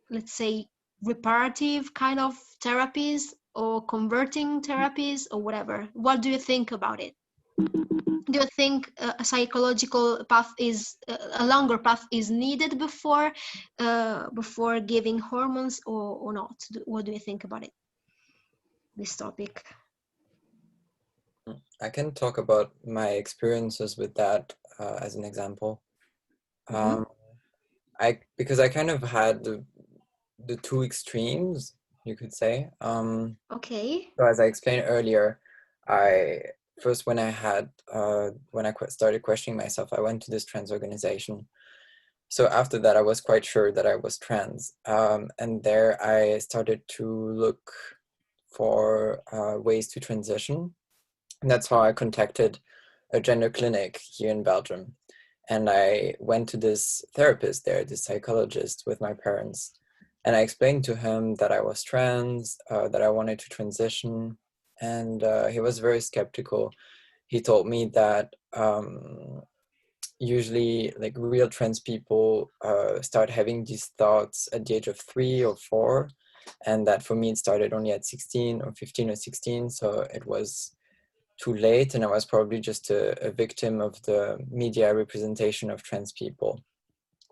let's say reparative kind of therapies or converting therapies or whatever. What do you think about it? Do you think a psychological path is a longer path is needed before giving hormones or not? What do you think about it? This topic. I can talk about my experiences with that as an example. Because I kind of had the two extremes, you could say. Okay. So as I explained earlier, when I started questioning myself, I went to this trans organization. So after that, I was quite sure that I was trans. And there I started to look for ways to transition. And that's how I contacted a gender clinic here in Belgium. And I went to this therapist there, this psychologist, with my parents. And I explained to him that I was trans, that I wanted to transition. And he was very skeptical. He told me that usually like real trans people start having these thoughts at the age of 3 or 4. And that for me, it started only at 16 or 15 or 16. So it was too late, and I was probably just a victim of the media representation of trans people.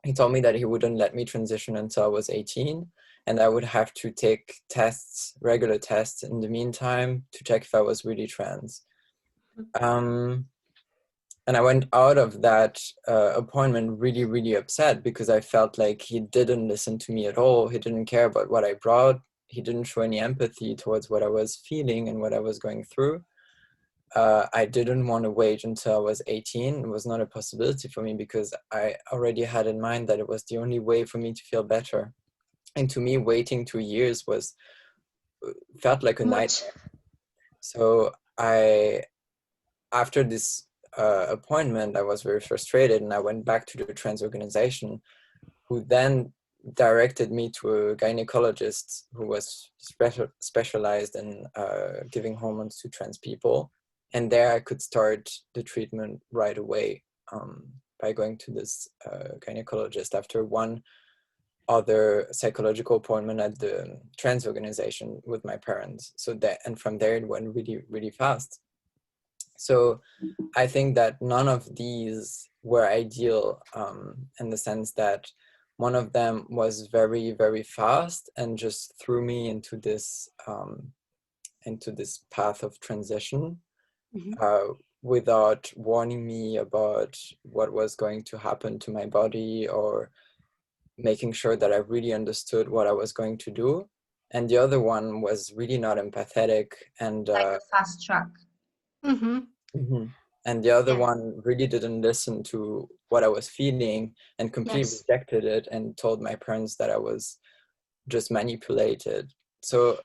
He told me that he wouldn't let me transition until I was 18, and I would have to take tests, regular tests in the meantime to check if I was really trans. And I went out of that appointment really, really upset because I felt like he didn't listen to me at all. He didn't care about what I brought. He didn't show any empathy towards what I was feeling and what I was going through. I didn't want to wait until I was 18. It was not a possibility for me because I already had in mind that it was the only way for me to feel better. And to me, waiting 2 years felt like a nightmare. So after this appointment, I was very frustrated, and I went back to the trans organization, who then directed me to a gynecologist who was specialized in giving hormones to trans people. And there I could start the treatment right away by going to this gynecologist after one other psychological appointment at the trans organization with my parents. And from there it went really, really fast. So I think that none of these were ideal in the sense that one of them was very, very fast and just threw me into this path of transition. Without warning me about what was going to happen to my body or making sure that I really understood what I was going to do. And the other one was really not empathetic and like a fast track. And the other one really didn't listen to what I was feeling and completely rejected it and told my parents that I was just manipulated. So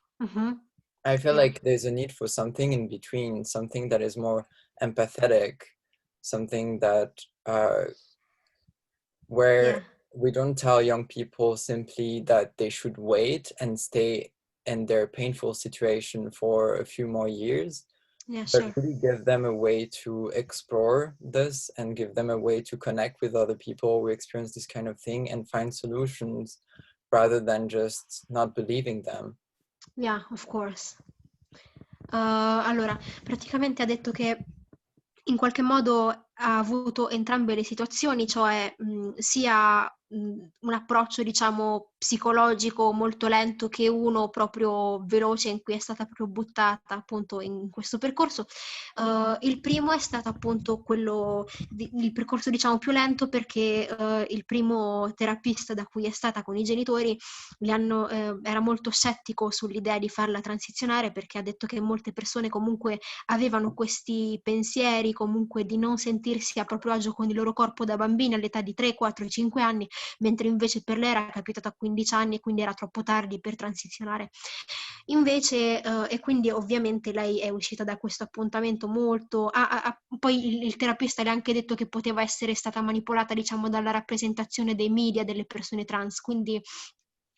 I feel like there's a need for something in between, something that is more empathetic, something that where we don't tell young people simply that they should wait and stay in their painful situation for a few more years, but really give them a way to explore this and give them a way to connect with other people who experience this kind of thing and find solutions rather than just not believing them. Yeah, of course. Allora, praticamente ha detto che in qualche modo ha avuto entrambe le situazioni, cioè sia un approccio, diciamo, psicologico molto lento che uno proprio veloce in cui è stata proprio buttata appunto in questo percorso. Il primo è stato appunto il percorso, diciamo, più lento perché il primo terapista da cui è stata con i genitori era molto scettico sull'idea di farla transizionare, perché ha detto che molte persone comunque avevano questi pensieri comunque di non sentirsi a proprio agio con il loro corpo da bambini all'età di 3, 4, 5 anni, mentre invece per lei era capitato a 15 anni e quindi era troppo tardi per transizionare. Invece, e quindi ovviamente lei è uscita da questo appuntamento molto... poi il terapista le ha anche detto che poteva essere stata manipolata, diciamo, dalla rappresentazione dei media delle persone trans, quindi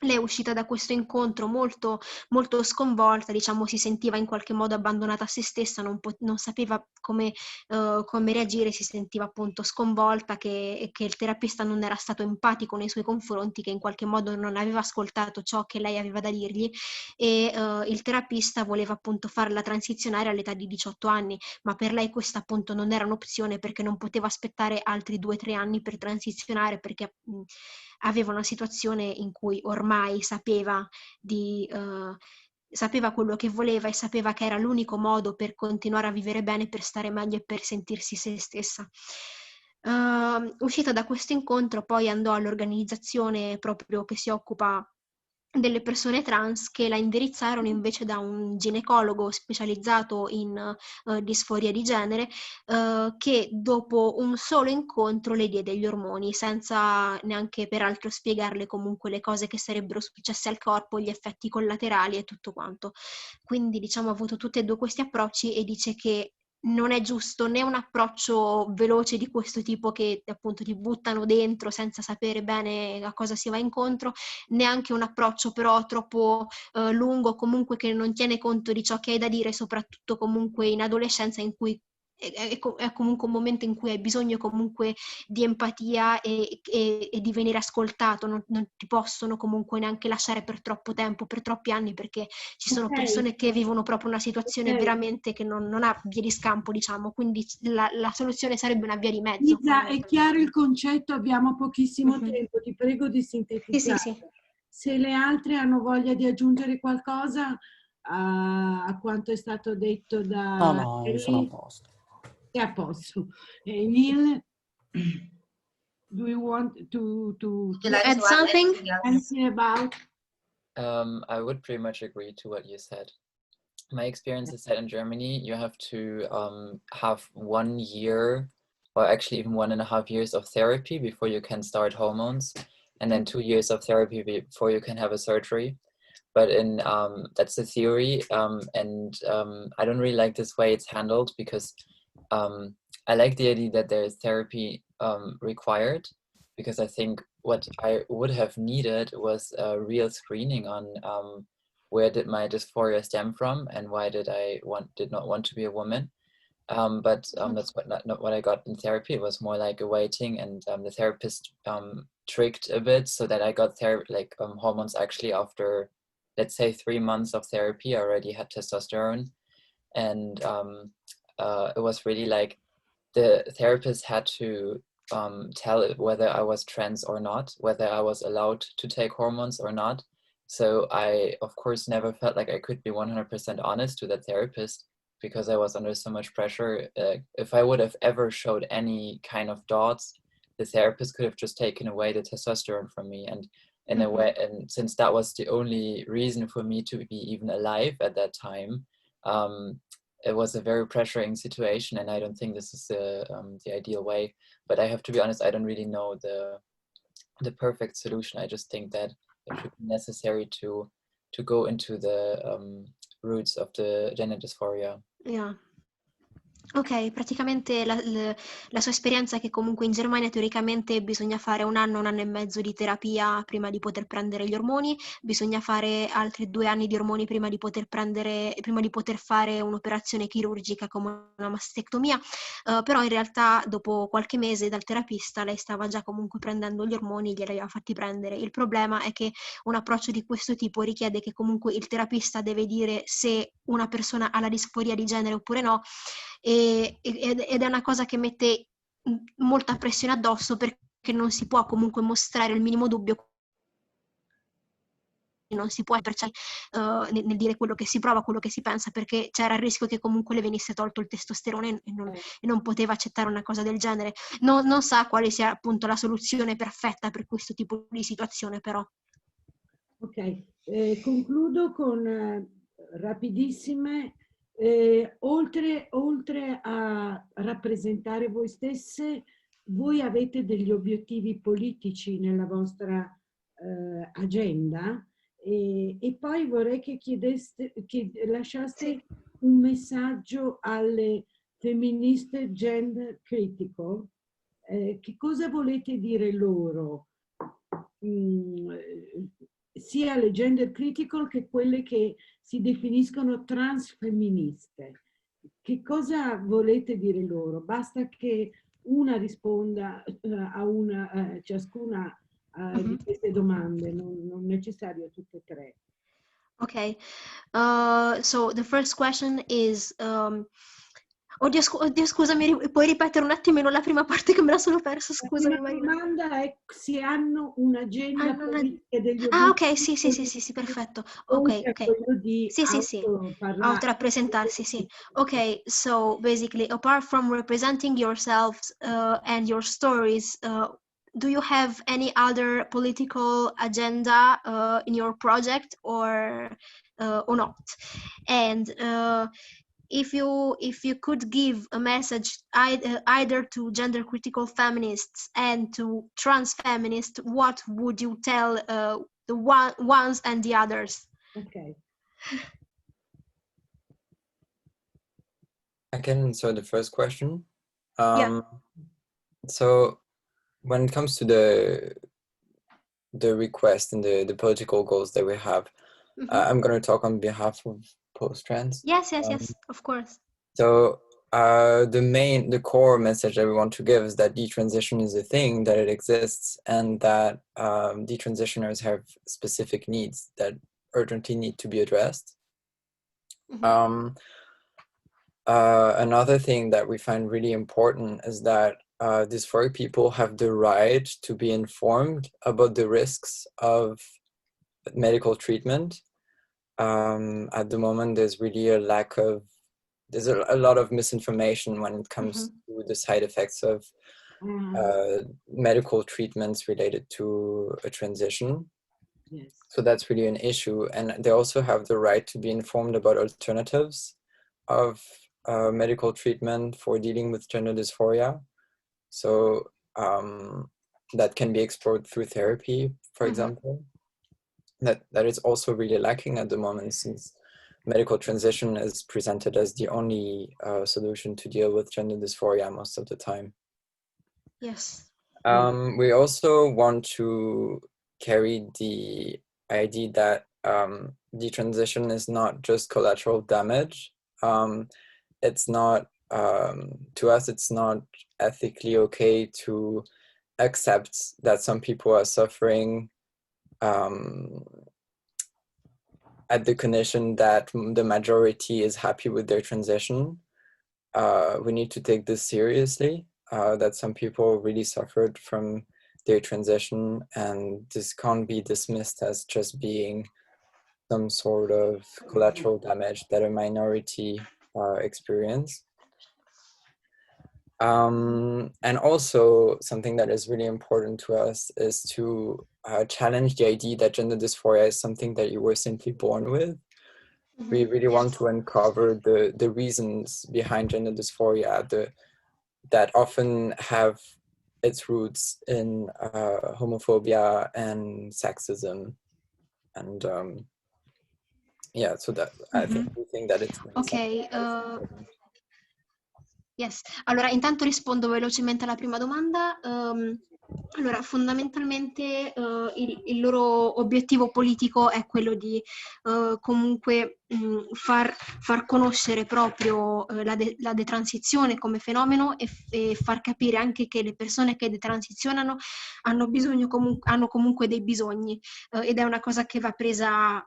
lei è uscita da questo incontro molto, molto sconvolta, diciamo, si sentiva in qualche modo abbandonata a se stessa, non sapeva come reagire, si sentiva appunto sconvolta che il terapista non era stato empatico nei suoi confronti, che in qualche modo non aveva ascoltato ciò che lei aveva da dirgli, e il terapista voleva appunto farla transizionare all'età di 18 anni, ma per lei questa appunto non era un'opzione, perché non poteva aspettare altri 2-3 anni per transizionare, perché aveva una situazione in cui ormai sapeva quello che voleva e sapeva che era l'unico modo per continuare a vivere bene, per stare meglio e per sentirsi se stessa. Uscita da questo incontro, poi andò all'organizzazione proprio che si occupa delle persone trans, che la indirizzarono invece da un ginecologo specializzato in disforia di genere, che dopo un solo incontro le diede gli ormoni, senza neanche peraltro spiegarle comunque le cose che sarebbero successe al corpo, gli effetti collaterali e tutto quanto. Quindi diciamo ha avuto tutti e due questi approcci, e dice che non è giusto né un approccio veloce di questo tipo, che appunto ti buttano dentro senza sapere bene a cosa si va incontro, neanche un approccio però troppo lungo, comunque che non tiene conto di ciò che hai da dire, soprattutto comunque in adolescenza, in cui è comunque un momento in cui hai bisogno comunque di empatia e di venire ascoltato, non ti possono comunque neanche lasciare per troppo tempo, per troppi anni, perché ci sono persone che vivono proprio una situazione veramente che non ha via di scampo, diciamo, quindi la soluzione sarebbe una via di mezzo. Lisa, è chiaro il concetto, abbiamo pochissimo tempo, ti prego di sintetizzare. Sì. Se le altre hanno voglia di aggiungere qualcosa a quanto è stato detto da No, io Ellie, sono a posto. è a posto. Neil, do you want to add something? anything about? I would pretty much agree to what you said. My experience is that in Germany, you have to have 1 year, or actually even 1.5 years of therapy before you can start hormones, and then 2 years of therapy before you can have a surgery. But that's the theory, and I don't really like this way it's handled, because I like the idea that there is therapy required, because I think what I would have needed was a real screening on where did my dysphoria stem from, and why did did not want to be a woman. But that's not what I got in therapy. It was more like a waiting, and the therapist tricked a bit so that I got hormones actually after, let's say, 3 months of therapy. I already had testosterone, and it was really like the therapist had to tell it whether I was trans or not, whether I was allowed to take hormones or not. So I, of course, never felt like I could be 100% honest to that therapist, because I was under so much pressure. If I would have ever showed any kind of dots, the therapist could have just taken away the testosterone from me. And in a way, and since that was the only reason for me to be even alive at that time, it was a very pressuring situation, and I don't think this is the ideal way. But I have to be honest, I don't really know the perfect solution. I just think that it should be necessary to go into the roots of the gender dysphoria. Yeah. Ok, praticamente la sua esperienza è che comunque in Germania teoricamente bisogna fare 1 anno e mezzo di terapia prima di poter prendere gli ormoni, bisogna fare altri 2 anni di ormoni prima di poter fare un'operazione chirurgica come una mastectomia, però in realtà dopo qualche mese dal terapista lei stava già comunque prendendo gli ormoni, glieli aveva fatti prendere. Il problema è che un approccio di questo tipo richiede che comunque il terapista deve dire se una persona ha la disforia di genere oppure no, ed è una cosa che mette molta pressione addosso, perché non si può comunque mostrare il minimo dubbio, non si può nel dire quello che si prova, quello che si pensa, perché c'era il rischio che comunque le venisse tolto il testosterone e non poteva accettare una cosa del genere. Non sa quale sia appunto la soluzione perfetta per questo tipo di situazione, però. Ok, concludo con rapidissime. Oltre a rappresentare voi stesse, voi avete degli obiettivi politici nella vostra agenda, E poi vorrei che lasciaste un messaggio alle femministe gender critical. Che cosa volete dire loro? Sia le gender critical che quelle che si definiscono transfemministe. Che cosa volete dire loro? Basta che una risponda a una, ciascuna di queste domande, non necessario tutte e tre. Okay. So the first question is, oddio, scusami, puoi ripetere un attimino la prima parte che me la sono persa, scusami La Marina. domanda è se hanno un'agenda politica degli Ah, obiettivi. ok, sì, perfetto. Oltre a Ok. quello di Sì. Autorappresentarsi, sì. Okay, so basically, apart from representing yourselves and your stories, do you have any other political agenda in your project or not? And if you could give a message either to gender critical feminists and to trans feminists, what would you tell the ones and the others? Ok. I can answer the first question. Yeah. So when it comes to the request and the political goals that we have, I'm going to talk on behalf of Post-Trans. Yes, of course. So the core message that we want to give is that detransition is a thing, that it exists, and that detransitioners have specific needs that urgently need to be addressed. Another thing that we find really important is that dysphoric people have the right to be informed about the risks of medical treatment. At the moment, there's really a lot of misinformation when it comes to the side effects of medical treatments related to a transition. Yes. So that's really an issue. And they also have the right to be informed about alternatives of medical treatment for dealing with gender dysphoria. So that can be explored through therapy, for example. That is also really lacking at the moment, since medical transition is presented as the only solution to deal with gender dysphoria most of the time. Yes. We also want to carry the idea that detransition is not just collateral damage. It's not, to us, it's not ethically okay to accept that some people are suffering at the condition that the majority is happy with their transition. We need to take this seriously, that some people really suffered from their transition, and this can't be dismissed as just being some sort of collateral damage that a minority experience. And also something that is really important to us is to challenge the idea that gender dysphoria is something that you were simply born with. We really want to uncover the reasons behind gender dysphoria that often have its roots in homophobia and sexism. And yeah, so that I think that it's ok. Yes. Allora, intanto rispondo velocemente alla prima domanda. Allora, fondamentalmente il loro obiettivo politico è quello di comunque far conoscere proprio la detransizione come fenomeno e far capire anche che le persone che detransizionano hanno comunque dei bisogni ed è una cosa che va presa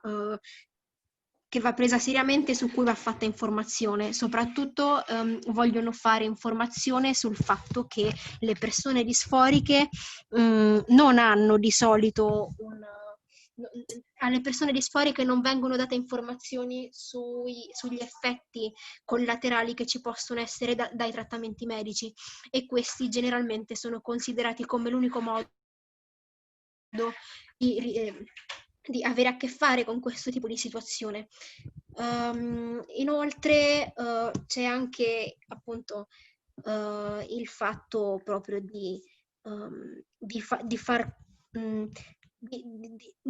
seriamente, su cui va fatta informazione. Soprattutto vogliono fare informazione sul fatto che le persone disforiche non hanno di solito alle persone disforiche non vengono date informazioni sugli effetti collaterali che ci possono essere dai trattamenti medici, e questi generalmente sono considerati come l'unico modo di avere a che fare con questo tipo di situazione. Inoltre c'è anche appunto il fatto proprio di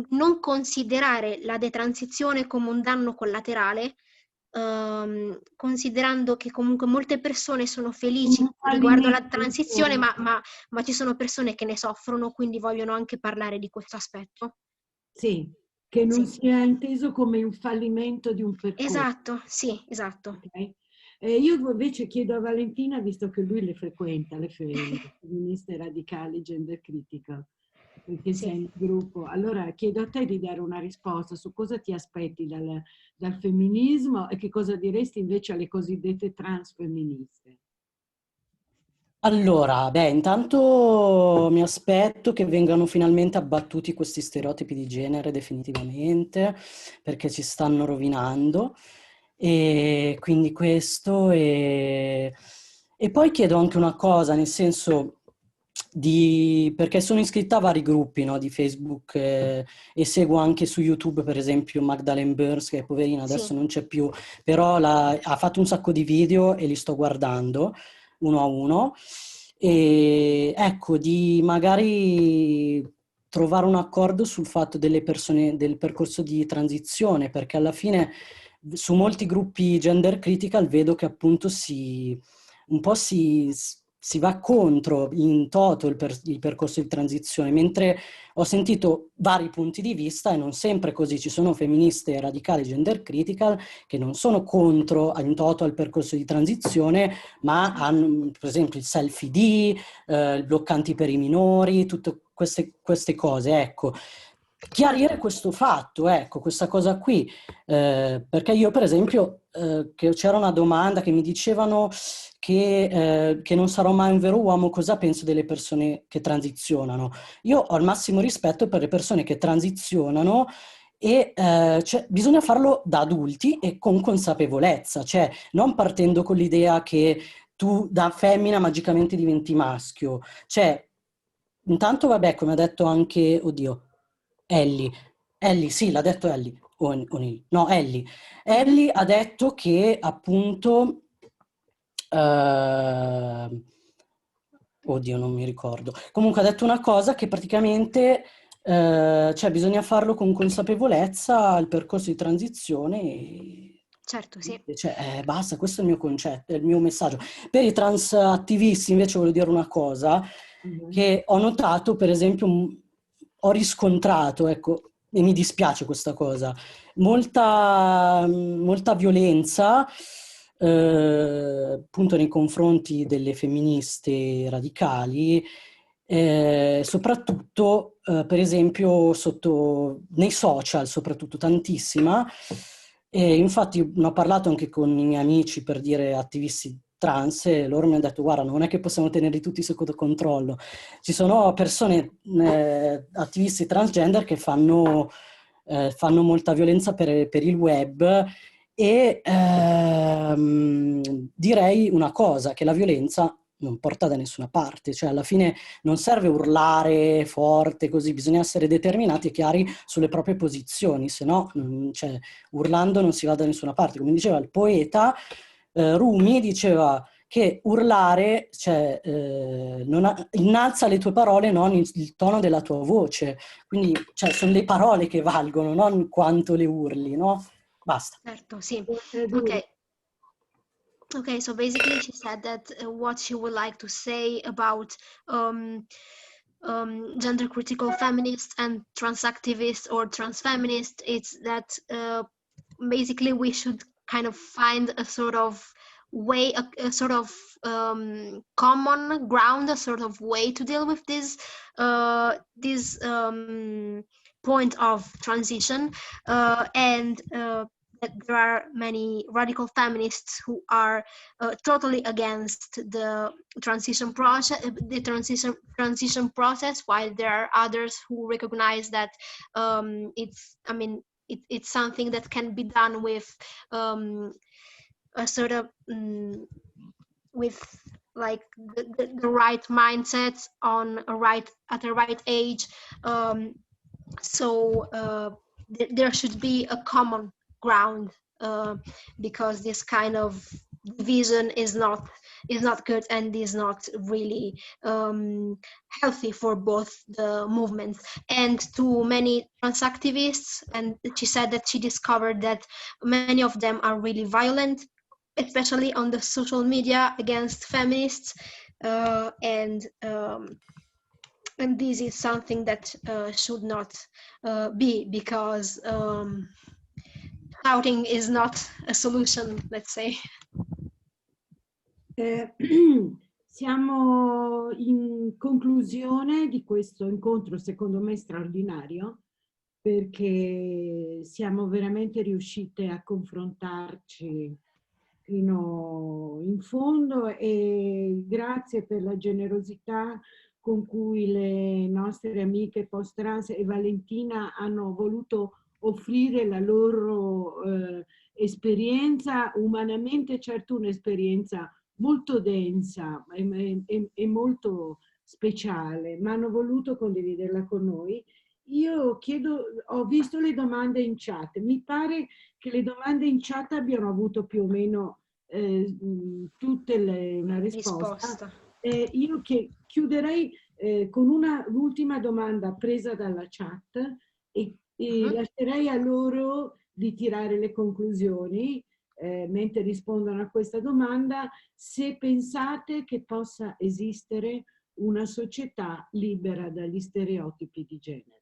non considerare la detransizione come un danno collaterale, considerando che comunque molte persone sono felici riguardo alla transizione, ma ci sono persone che ne soffrono, quindi vogliono anche parlare di questo aspetto. Sì, che non sia inteso come un fallimento di un percorso. Esatto, sì, esatto. Okay? Io invece chiedo a Valentina, visto che lui le frequenta, le femministe radicali, gender critical, perché sei nel gruppo, allora chiedo a te di dare una risposta su cosa ti aspetti dal femminismo e che cosa diresti invece alle cosiddette transfemministe. Allora, intanto mi aspetto che vengano finalmente abbattuti questi stereotipi di genere definitivamente, perché ci stanno rovinando. E quindi questo, e poi chiedo anche una cosa, nel senso perché sono iscritta a vari gruppi, no, di Facebook, e seguo anche su YouTube, per esempio, Magdalene Burns, che poverina adesso non c'è più, però ha fatto un sacco di video e li sto guardando uno a uno, e ecco, di magari trovare un accordo sul fatto delle persone, del percorso di transizione, perché alla fine su molti gruppi gender critical vedo che appunto un po' si va contro in toto il percorso di transizione, mentre ho sentito vari punti di vista e non sempre così. Ci sono femministe radicali gender critical che non sono contro in toto al percorso di transizione, ma hanno per esempio il self-ID, bloccanti per i minori, tutte queste cose, ecco. Chiarire questo fatto, ecco, questa cosa qui, perché io per esempio, che c'era una domanda che mi dicevano che non sarò mai un vero uomo, cosa penso delle persone che transizionano? Io ho il massimo rispetto per le persone che transizionano e cioè, bisogna farlo da adulti e con consapevolezza, cioè non partendo con l'idea che tu da femmina magicamente diventi maschio. Cioè, intanto vabbè, come ha detto anche, oddio, Ellie, sì, l'ha detto Ellie, no, Ellie ha detto che appunto, oddio, non mi ricordo, comunque ha detto una cosa che praticamente, cioè bisogna farlo con consapevolezza il percorso di transizione e... Certo, sì. Cioè, basta, questo è il mio concetto, è il mio messaggio. Per i trans attivisti invece voglio dire una cosa, che ho notato, per esempio, ho riscontrato, ecco, e mi dispiace questa cosa, molta violenza, appunto nei confronti delle femministe radicali, soprattutto, per esempio, nei social, soprattutto tantissima. E infatti ne ho parlato anche con i miei amici, per dire attivisti trans, e loro mi hanno detto: guarda, non è che possiamo tenerli tutti sotto controllo. Ci sono persone, attivisti transgender, che fanno molta violenza per il web, e direi una cosa, che la violenza non porta da nessuna parte, cioè alla fine non serve urlare forte così, bisogna essere determinati e chiari sulle proprie posizioni, se no, cioè, urlando non si va da nessuna parte. Come diceva il poeta Rumi, diceva che urlare, cioè, innalza le tue parole, non il tono della tua voce, quindi cioè, sono le parole che valgono, non quanto le urli, no? Basta. Certo, sì. Okay. Okay, so basically she said that what she would like to say about gender critical feminists and trans activists or trans feminists is that basically we should kind of find a sort of way, a sort of common ground, a sort of way to deal with this point of transition, and that there are many radical feminists who are totally against the transition process, while there are others who recognize that it's something that can be done with a sort of with like the right mindset at the right age. So there should be a common ground, because this kind of division is not not good and is not really healthy for both the movements. And to many trans activists, and she said that she discovered that many of them are really violent, especially on the social media against feminists, and this is something that should not be, because shouting is not a solution, let's say. Siamo in conclusione di questo incontro, secondo me straordinario, perché siamo veramente riuscite a confrontarci fino in fondo, e grazie per la generosità con cui le nostre amiche post-trans e Valentina hanno voluto offrire la loro esperienza, umanamente certo un'esperienza molto densa e molto speciale, ma hanno voluto condividerla con noi. Io chiedo, ho visto le domande in chat, mi pare che le domande in chat abbiano avuto più o meno tutte una risposta. Io chiuderei con l'ultima domanda presa dalla chat e lascerei a loro di tirare le conclusioni mentre rispondono a questa domanda, se pensate che possa esistere una società libera dagli stereotipi di genere.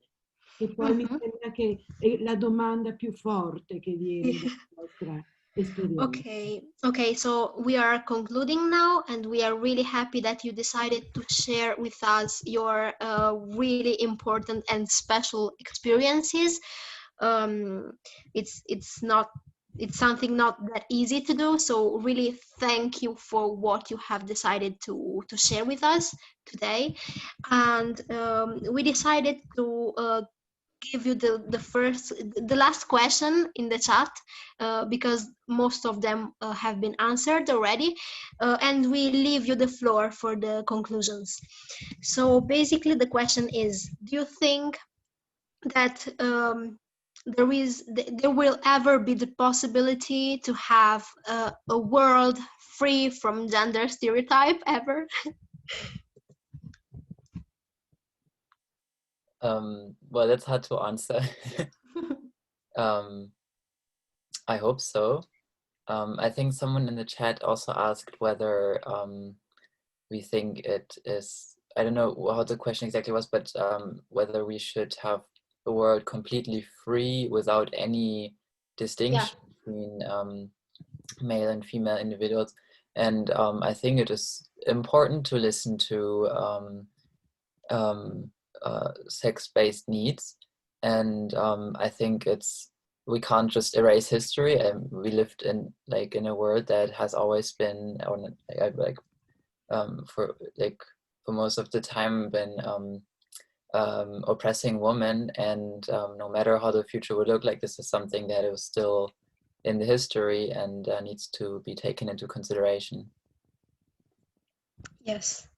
E poi mi sembra che è la domanda più forte che viene dalla vostra esperienza. Okay, so we are concluding now, and we are really happy that you decided to share with us your really important and special experiences. It's something not that easy to do, so really thank you for what you have decided to share with us today. And we decided to give you the last question in the chat, because most of them have been answered already, and we leave you the floor for the conclusions. So basically the question is, do you think that there will ever be the possibility to have a world free from gender stereotype ever? Well, that's hard to answer. I hope so. I think someone in the chat also asked whether we think it is, I don't know how the question exactly was, but whether we should have a world completely free without any distinction between male and female individuals. And I think it is important to listen to sex-based needs, and I think we can't just erase history, and we lived in a world that has always been, for most of the time been oppressing women, and no matter how the future would look like, this is something that is still in the history and needs to be taken into consideration. Yes.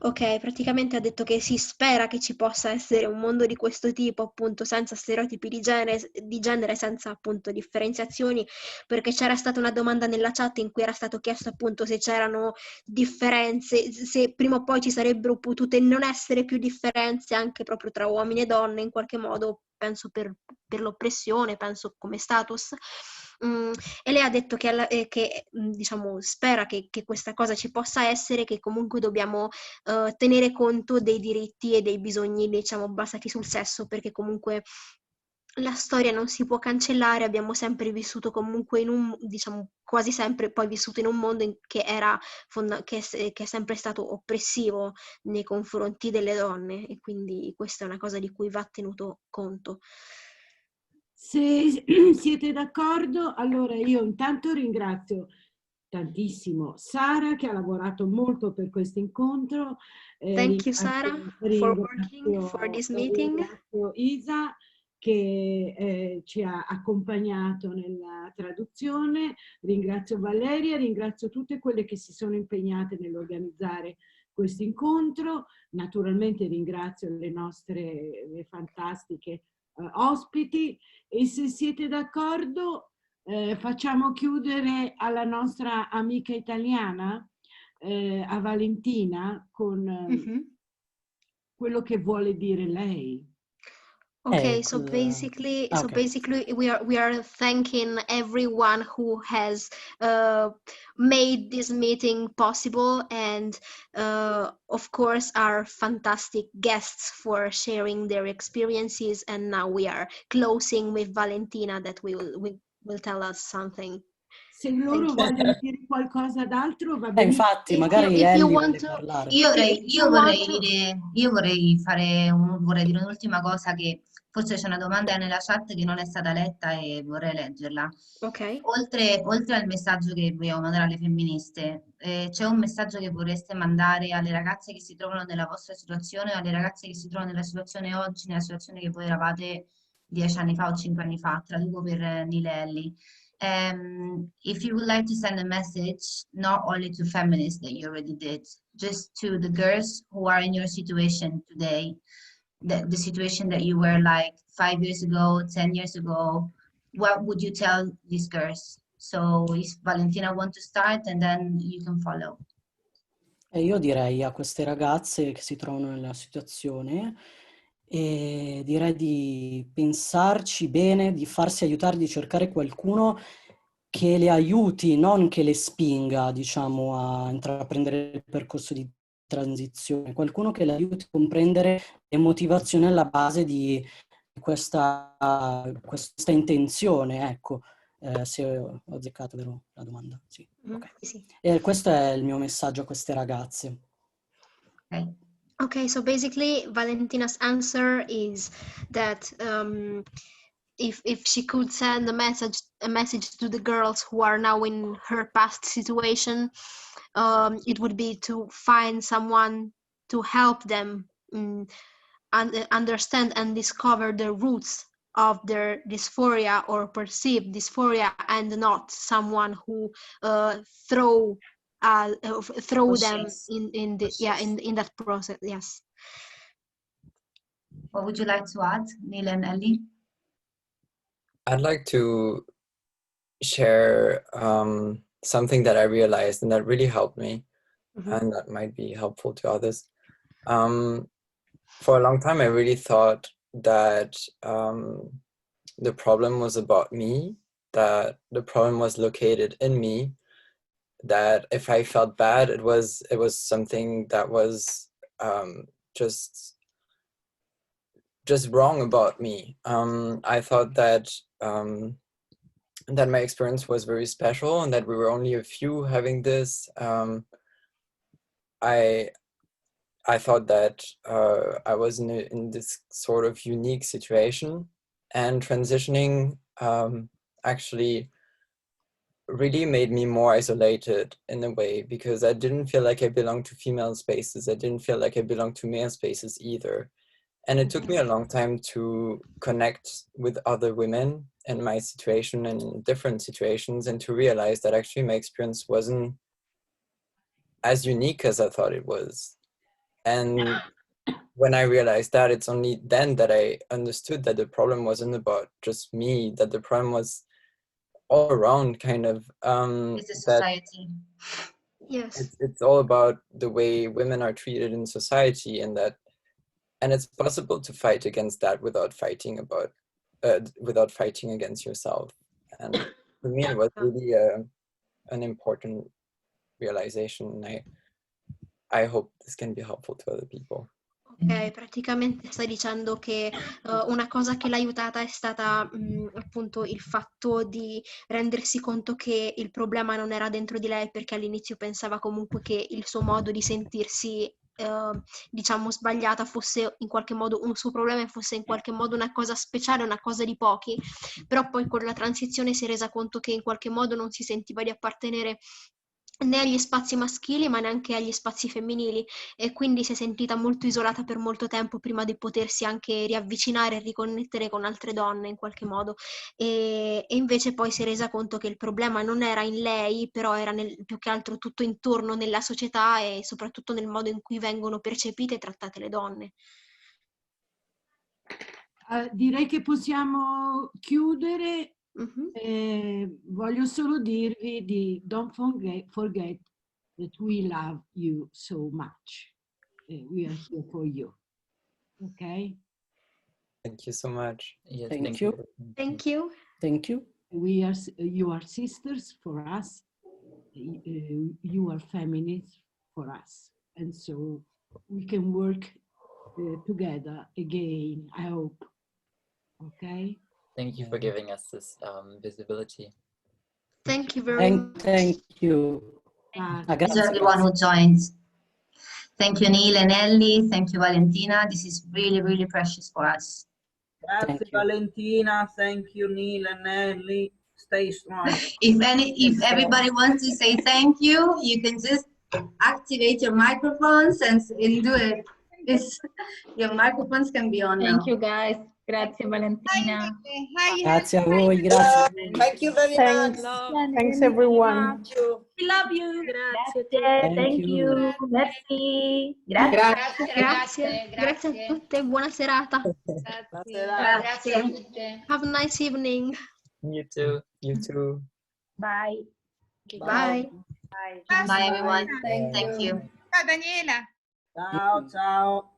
Ok, praticamente ha detto che si spera che ci possa essere un mondo di questo tipo, appunto, senza stereotipi di genere, senza appunto differenziazioni, perché c'era stata una domanda nella chat in cui era stato chiesto appunto se c'erano differenze, se prima o poi ci sarebbero potute non essere più differenze anche proprio tra uomini e donne, in qualche modo, penso per l'oppressione, penso come status. E lei ha detto che diciamo, spera che questa cosa ci possa essere, che comunque dobbiamo tenere conto dei diritti e dei bisogni, diciamo, basati sul sesso, perché comunque la storia non si può cancellare, abbiamo sempre vissuto comunque diciamo, quasi sempre poi vissuto in un mondo che è sempre stato oppressivo nei confronti delle donne, e quindi questa è una cosa di cui va tenuto conto. Se siete d'accordo, allora io intanto ringrazio tantissimo Sara, che ha lavorato molto per questo incontro. Thank you, Sara, for working for this meeting. Ringrazio Isa, che ci ha accompagnato nella traduzione. Ringrazio Valeria, ringrazio tutte quelle che si sono impegnate nell'organizzare questo incontro. Naturalmente ringrazio le nostre fantastiche ospiti, e se siete d'accordo Facciamo chiudere alla nostra amica italiana, a Valentina, con quello che vuole dire lei. Okay, so basically, we are thanking everyone who has made this meeting possible, and of course our fantastic guests for sharing their experiences. And now we are closing with Valentina that will tell us something. Se loro vogliono dire qualcosa d'altro va bene. Infatti, magari Ellie vuole parlare. Io vorrei dire un'ultima cosa, che forse c'è una domanda nella chat che non è stata letta e vorrei leggerla. Ok. Oltre al messaggio che vogliamo mandare alle femministe, c'è un messaggio che vorreste mandare alle ragazze che si trovano nella vostra situazione, o alle ragazze che si trovano nella situazione oggi, nella situazione che voi eravate 10 anni fa o 5 anni fa? Traduco per Nile e Ellie. If you would like to send a message, not only to feminists that you already did, just to the girls who are in your situation today, the situation that you were like 5 years ago, 10 years ago, what would you tell these girls? So if Valentina wants to start, and then you can follow. Io direi a queste ragazze che si trovano nella situazione, direi di pensarci bene, di farsi aiutare, di cercare qualcuno che le aiuti, non che le spinga, diciamo, a intraprendere il percorso di transizione, qualcuno che le aiuti a comprendere le motivazioni alla base di questa intenzione, ecco. Se ho azzeccato, vero, la domanda? Sì. Okay. Sì. E questo è il mio messaggio a queste ragazze. Okay, so basically Valentina's answer is that if she could send a message to the girls who are now in her past situation, it would be to find someone to help them understand and discover the roots of their dysphoria or perceived dysphoria, and not someone who throw them in that process. Yes. What would you like to add, Neil and Ellie? I'd like to share something that I realized and that really helped me, and that might be helpful to others. For a long time, I really thought that the problem was about me, that the problem was located in me, that if I felt bad, it was something that was just wrong about me. I thought that that my experience was very special and that we were only a few having this. I thought that I was in this sort of unique situation, and transitioning actually really made me more isolated in a way, because I didn't feel like I belonged to female spaces. I didn't feel like I belonged to male spaces either. And it took me a long time to connect with other women in my situation and in different situations, and to realize that actually my experience wasn't as unique as I thought it was. And when I realized that, it's only then that I understood that the problem wasn't about just me, that the problem was all around, kind of. It's a society. Yes. It's all about the way women are treated in society, and it's possible to fight against that without fighting against yourself. And for me, it was really an important realization. I hope this can be helpful to other people. Ok, praticamente stai dicendo che una cosa che l'ha aiutata è stata appunto il fatto di rendersi conto che il problema non era dentro di lei, perché all'inizio pensava comunque che il suo modo di sentirsi diciamo sbagliata fosse in qualche modo un suo problema, e fosse in qualche modo una cosa speciale, una cosa di pochi. Però poi con la transizione si è resa conto che in qualche modo non si sentiva di appartenere né agli spazi maschili ma neanche agli spazi femminili, e quindi si è sentita molto isolata per molto tempo prima di potersi anche riavvicinare e riconnettere con altre donne in qualche modo, e invece poi si è resa conto che il problema non era in lei, però era più che altro tutto intorno nella società, e soprattutto nel modo in cui vengono percepite e trattate le donne. Direi che possiamo chiudere Voglio solo dirvi di don't forget that we love you so much. We are here for you. Okay? Thank you so much. Yes, Thank you. Thank you. Thank you. You are sisters for us. You are feminists for us. And so we can work together again, I hope. Okay? Thank you for giving us this visibility. Thank you very much. Thank you. To everyone who joined. Thank you, Neil and Ellie. Thank you, Valentina. This is really, really precious for us. Grazie, Valentina. Thank you, Neil and Ellie. Stay strong. If everybody wants to say thank you, you can just activate your microphones and do it. Your microphones can be on now. Thank you, guys. Grazie, Valentina. Grazie a voi, grazie. Thank you very much. Thanks, everyone. We love you. Grazie, thank you. Merci. Grazie a tutte, buona serata. Grazie a tutte. Have a nice evening. You too. You too. Bye. Bye. Bye, everyone. Thank you. Ciao Daniela. Ciao, ciao.